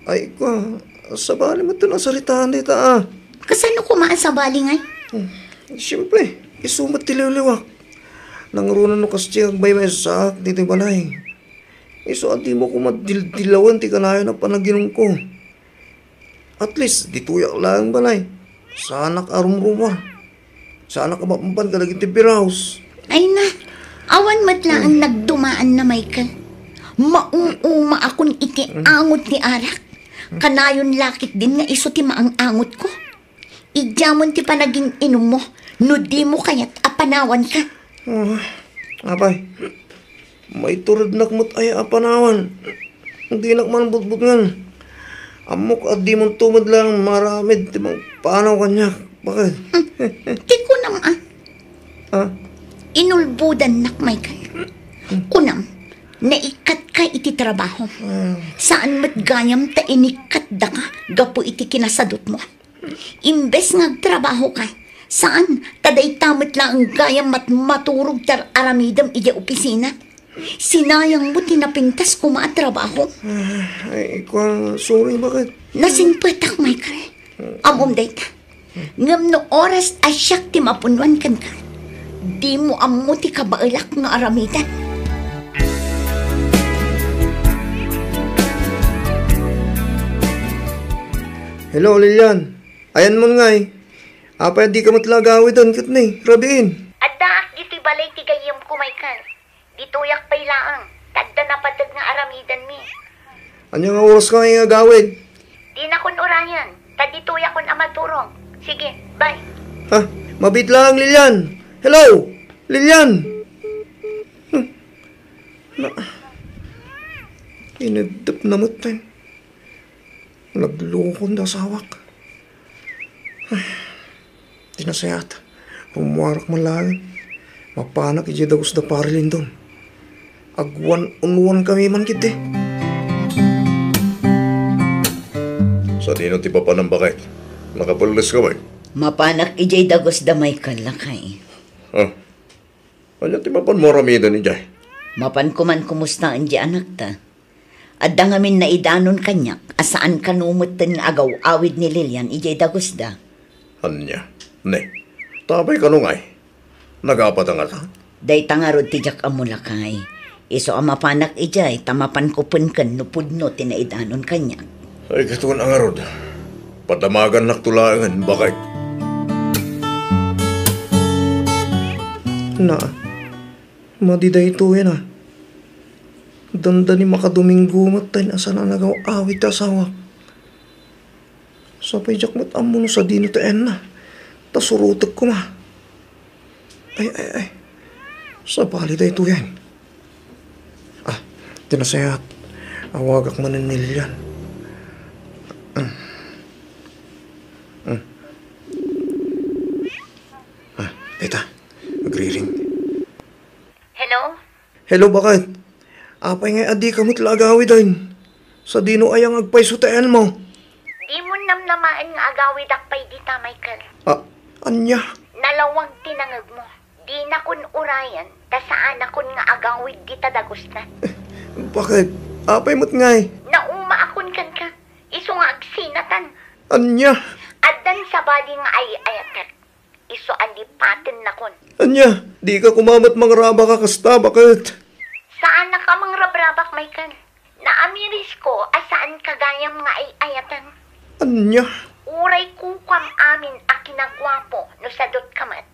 Speaker 2: Ay ko, sabali mo ito ng saritaan dito
Speaker 9: Kasano kumaan sa bali ngay?
Speaker 2: Siyempre, isumat tililiwak. Nangarunan no kasi ang baymay sa ak dito balay. Iso di mo ko madildilawan ti kanayo na panaginong ko. At least, dituyak lang balay. Sana ka arumruma. Sana ka mapampan ka lagi ti biraus.
Speaker 9: Ay na, awan matla ang nagdumaan na Michael. Maung-uma akong iti angot ni arak. Kanayon lakit din nga iso ti maang angot ko. Idyamon ti panaging inom mo, no di mo kaya't apanawan ka.
Speaker 2: Apay, may turad nakmat ay apanawan. Hindi nakman butbutan. Amok at di mong tumad lang maramid ti mang panaw kanya. Bakit?
Speaker 9: Di ko naman. Inulbudan nak, Michael. Kunam, naikat ka iti trabaho. Saan mat gayam ta inikat da ka, gapo iti kinasadot mo. Imbes ngagtrabaho ka, saan taday tamit lang ang gayam mat maturog tar aramidam iti opisina. Sinayang mo tinapintas ko maatrabaho.
Speaker 2: Ay, sorry, bakit?
Speaker 9: Nasinpatak, Michael. Amom data. Ngam no oras asyak ti mapunwan kan ka. Di mo amo ti kabailak nga aramidan.
Speaker 2: Hello, Lilian. Ayan mo nga Apa di ka matlagawi doon, Kitney? Rabiin.
Speaker 9: Adda, iti balay ti gayam ko, Michael. Dituyak pa'y laang. Tagda na padag nga aramidan mi.
Speaker 2: Ano nga oras ka nga gawid?
Speaker 9: Di na kun orayan. Tadituyak kun amaturong. Sige, bye.
Speaker 2: Mabit lang, Lilian. Hello, Lilian. Inadap na mo tayo. Naglukon na sawak. Tinasayat. Umuwarak man lang. Mapanak ijidagos da parilin doon. Agwan-unwan kami man kiti. Sa dino ti papanang bakit? Nakapalas ka ba?
Speaker 3: Mapanak ijay dagos da Michael lakay.
Speaker 2: Ano ti mapan mo ramida ni Jay?
Speaker 3: Mapan ko man kumustaan di anak ta. Adda ngamin na idanon kanyak, asaan kanumutan nga agaw awid ni Lilian, ijay dagos da.
Speaker 2: Anya, ne, tabay ka nungay. Nagapat ang ata.
Speaker 3: Day tangarod tijak amulakay. Iso ang mapanak ijay, tamapan ko punkan nupudno tinaidanon kanyak.
Speaker 2: Ay katuan ang arod. Patamagan naktulangan, bakit? Na, madiday ito yan Danda ni makaduminggo matay na sana nagaw awit asawa. Sapay jak mat amo no sa dino ta na. Tasurutag ko ma. Ay. Sa bali day ito yan. Tinasayat. Awagak manin nilyan. Tita, nagre-ring.
Speaker 9: Hello?
Speaker 2: Hello, bakit? Apay nga adi kamot lagawi din. Sa dino ayang agpaysutayan mo.
Speaker 9: Di mo namnamaan nga agawid akpay dita, Michael.
Speaker 2: Anya?
Speaker 9: Nalawang tinangag mo. Di na kun urayan, ta saan na kun nga agawid dita dagustan.
Speaker 2: Bakit? Apay mo't ngay?
Speaker 9: Nauma akon kan ka. Iso nga agsinatan.
Speaker 2: Anya?
Speaker 9: Addan sa bali nga ay ayakat. Iso andi patin na kun.
Speaker 2: Anya? Di ka kumamat mangraba ka kasta, bakit?
Speaker 9: Saan na ka mangrabrabak, Michael? Naamiris ko asaan kagayam nga ay ayatan.
Speaker 2: Anya?
Speaker 9: Uray ko kam amin a kinagwapo no sadot kamat.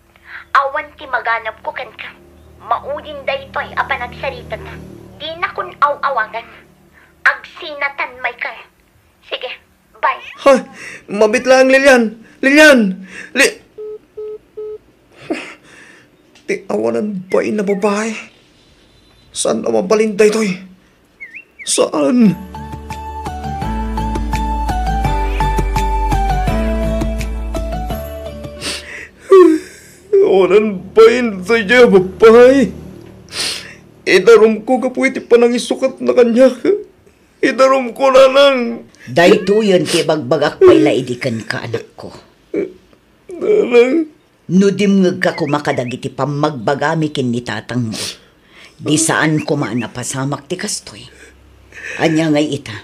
Speaker 9: Awan ti maganap ko kan ka. Maudin daytoy a panagsarita na. Di na kun aw-awagan. Agsinatan, Michael. Sige, bye.
Speaker 2: Mabit lang, Lilian. Ti awanan ba na babae? Saan na mabalinday to'y? Saan? Awanan ba yun sa'yo, babae? Idarom ko kapuiti pa nang isukat na kanya. Idarom ko na lang.
Speaker 3: Dahito yun bagbagak pa'y laidikan ka, anak ko.
Speaker 2: Nalang?
Speaker 3: Nudimngag ka kumakadagiti pamagbagami kin ni tatang mo. Di saan ko napasamak ti kastoy. Anya ngay ita,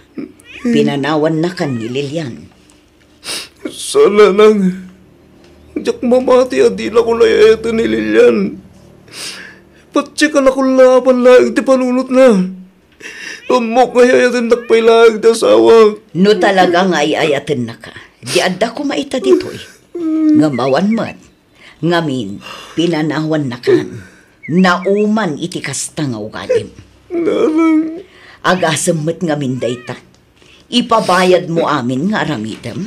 Speaker 3: pinanawan na kan ni Lilian.
Speaker 2: Sana nang jak mamati at di na ko layeto ni Lilian. Patsika na ko laban lang ti panunot na. Umok kaya yatin nakpailag ti asawa.
Speaker 3: No talaga nga ayatin na ka. Di adda ko maita ditoy. Ngamawan mat. Ngamin, pinanawan na kan. Nauman iti kasta nga ugalim.
Speaker 2: Nanang.
Speaker 3: Agasam mat ngamin dayta. Ipabayad mo amin nga aramidam.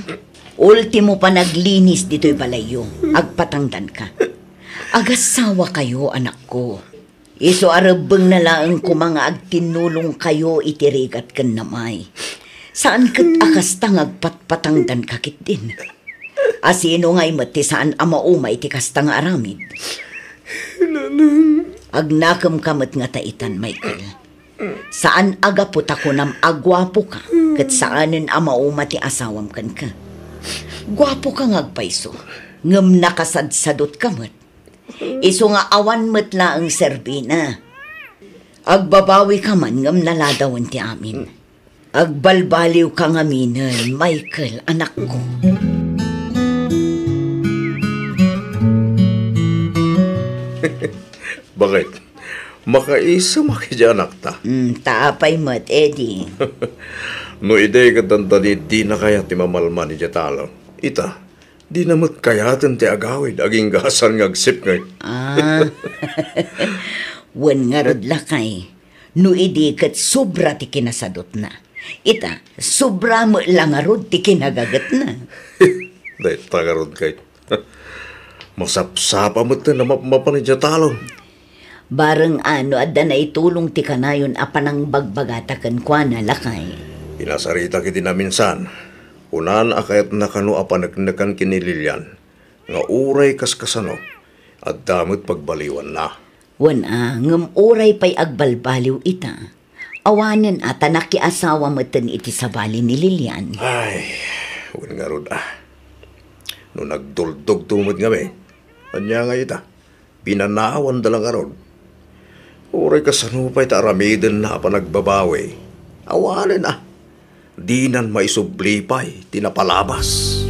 Speaker 3: Ultimo pa naglinis dito'y balayo. Agpatangdan ka. Agasawa kayo, anak ko. Iso arabang na lang ko mga agtinulong kayo itirigat kan namay. Saan kat akas tang agpatpatangdan kakit din? Asino nga'y mati saan amaumay ti kastang aramid? Agnakam kamat nga taitan, Michael. Saan agapot ako nam agwapo ka, kat saanin amauma ti asawam kan ka? Gwapo ka ngagpaiso, ngam nakasadsadot kamat. Iso nga awan matla ang serbina. Agbabawi ka man ngam naladawan ti amin. Agbalbaliw ka nga minen, Michael, anak ko.
Speaker 2: Bakit? Makaisa makidyanak ta.
Speaker 3: Taapay mat, Eddie.
Speaker 2: No ide ka tantani di na kaya ti mamalman ni Jatalo. Ita, di namat kayaten ti agawid aging gasan ngagsip ngay.
Speaker 3: Wan nga rod lakay. No ide kat sobra ti kinasadot na. Ita, sobra mo lang nga rod ti kinagagat na.
Speaker 2: Dahil tagarod kay. Masapsapa mo ito na mapan ni Jatalo.
Speaker 3: Barang ano adda na itulong ti kanayon apanang bagbagatakan kwa na lakay.
Speaker 2: Pinasarita kiti na minsan. Unan akayat na kano apanagnakan kinililyan. Nga uray kaskasano. At damot pagbaliwan na.
Speaker 3: Wan ngam uray pa'y agbalbaliw ita. Awanan ata nakiasawa matan iti sabali ni Lilian.
Speaker 2: Ay, wan nga rod No nagduldog tumot nga may. Anya nga ita. Pinanawan dalang arod. Uray kasano pa'y taramidin na panagbabawi. Awanan Dinan maisublipay, tinapalabas.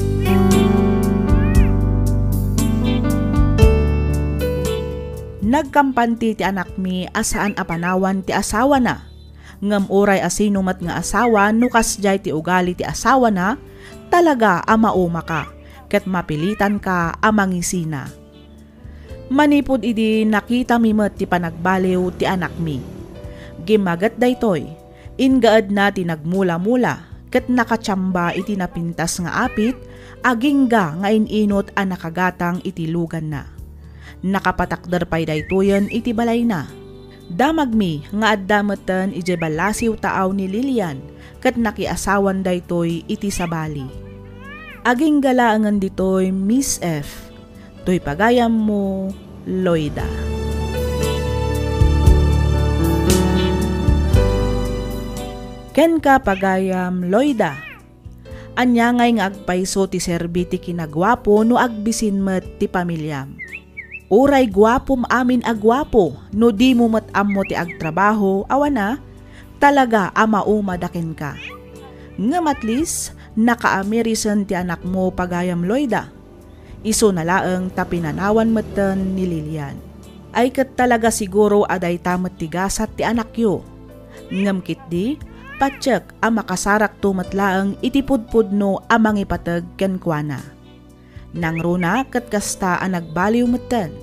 Speaker 5: Nagkampanti ti anak mi asaan apanawan ti asawa na. Ngam uray asinumat nga asawa nukas jay ti ugali ti asawa na, talaga amauma ka, ket mapilitan ka amangisina. Manipod idi nakita mi met ti panagbaliw ti anak mi. Gimagat daytoy, ingaad na ti nagmula-mula, ket nakatsamba iti napintas nga apit, agingga nga ininot a nakagatang iti lugan na. Nakapatakder pay daytoyen iti balay na. Damag mi nga addameten iti balasiw taaw ni Lilian, ket nakiasawan daytoy iti sabali. Agingga laangan ditoy Miss F. To'y pagayam mo, Loida. Ken ka pagayam, Loida. Anyangay nga agpaiso ti serbi ti kinagwapo no agbisin met ti pamilyam. Uray gwapom amin agwapo no di mo matammo ti agtrabaho awana, talaga amaumadaken ka. Ngam at least, naka-amerisan ti anak mo pagayam, Loida. Iso na laeng tapinanawan meten ni Lilian. Ay kat talaga siguro aday tamat tigasat ti anak yo. Ngam kitdi, patsyak a makasarak tumatlaeng itipudpudno amang ipatag kenkwana. Nang runa kat kasta a nagbaliw meten.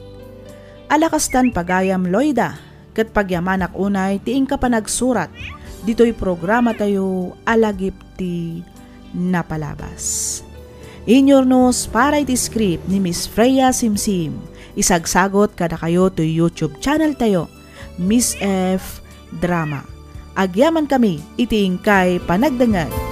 Speaker 5: Alakastan pagayam, Loida, kat pagyamanak unay tiing ka pa nagsurat. Dito'y programa tayo alagip ti napalabas. Inyornos para iti script ni Miss Freya Simsim. Isagsagot kada kayo to YouTube channel tayo, Miss F Drama. Agyaman kami iti ingkay panagdangag.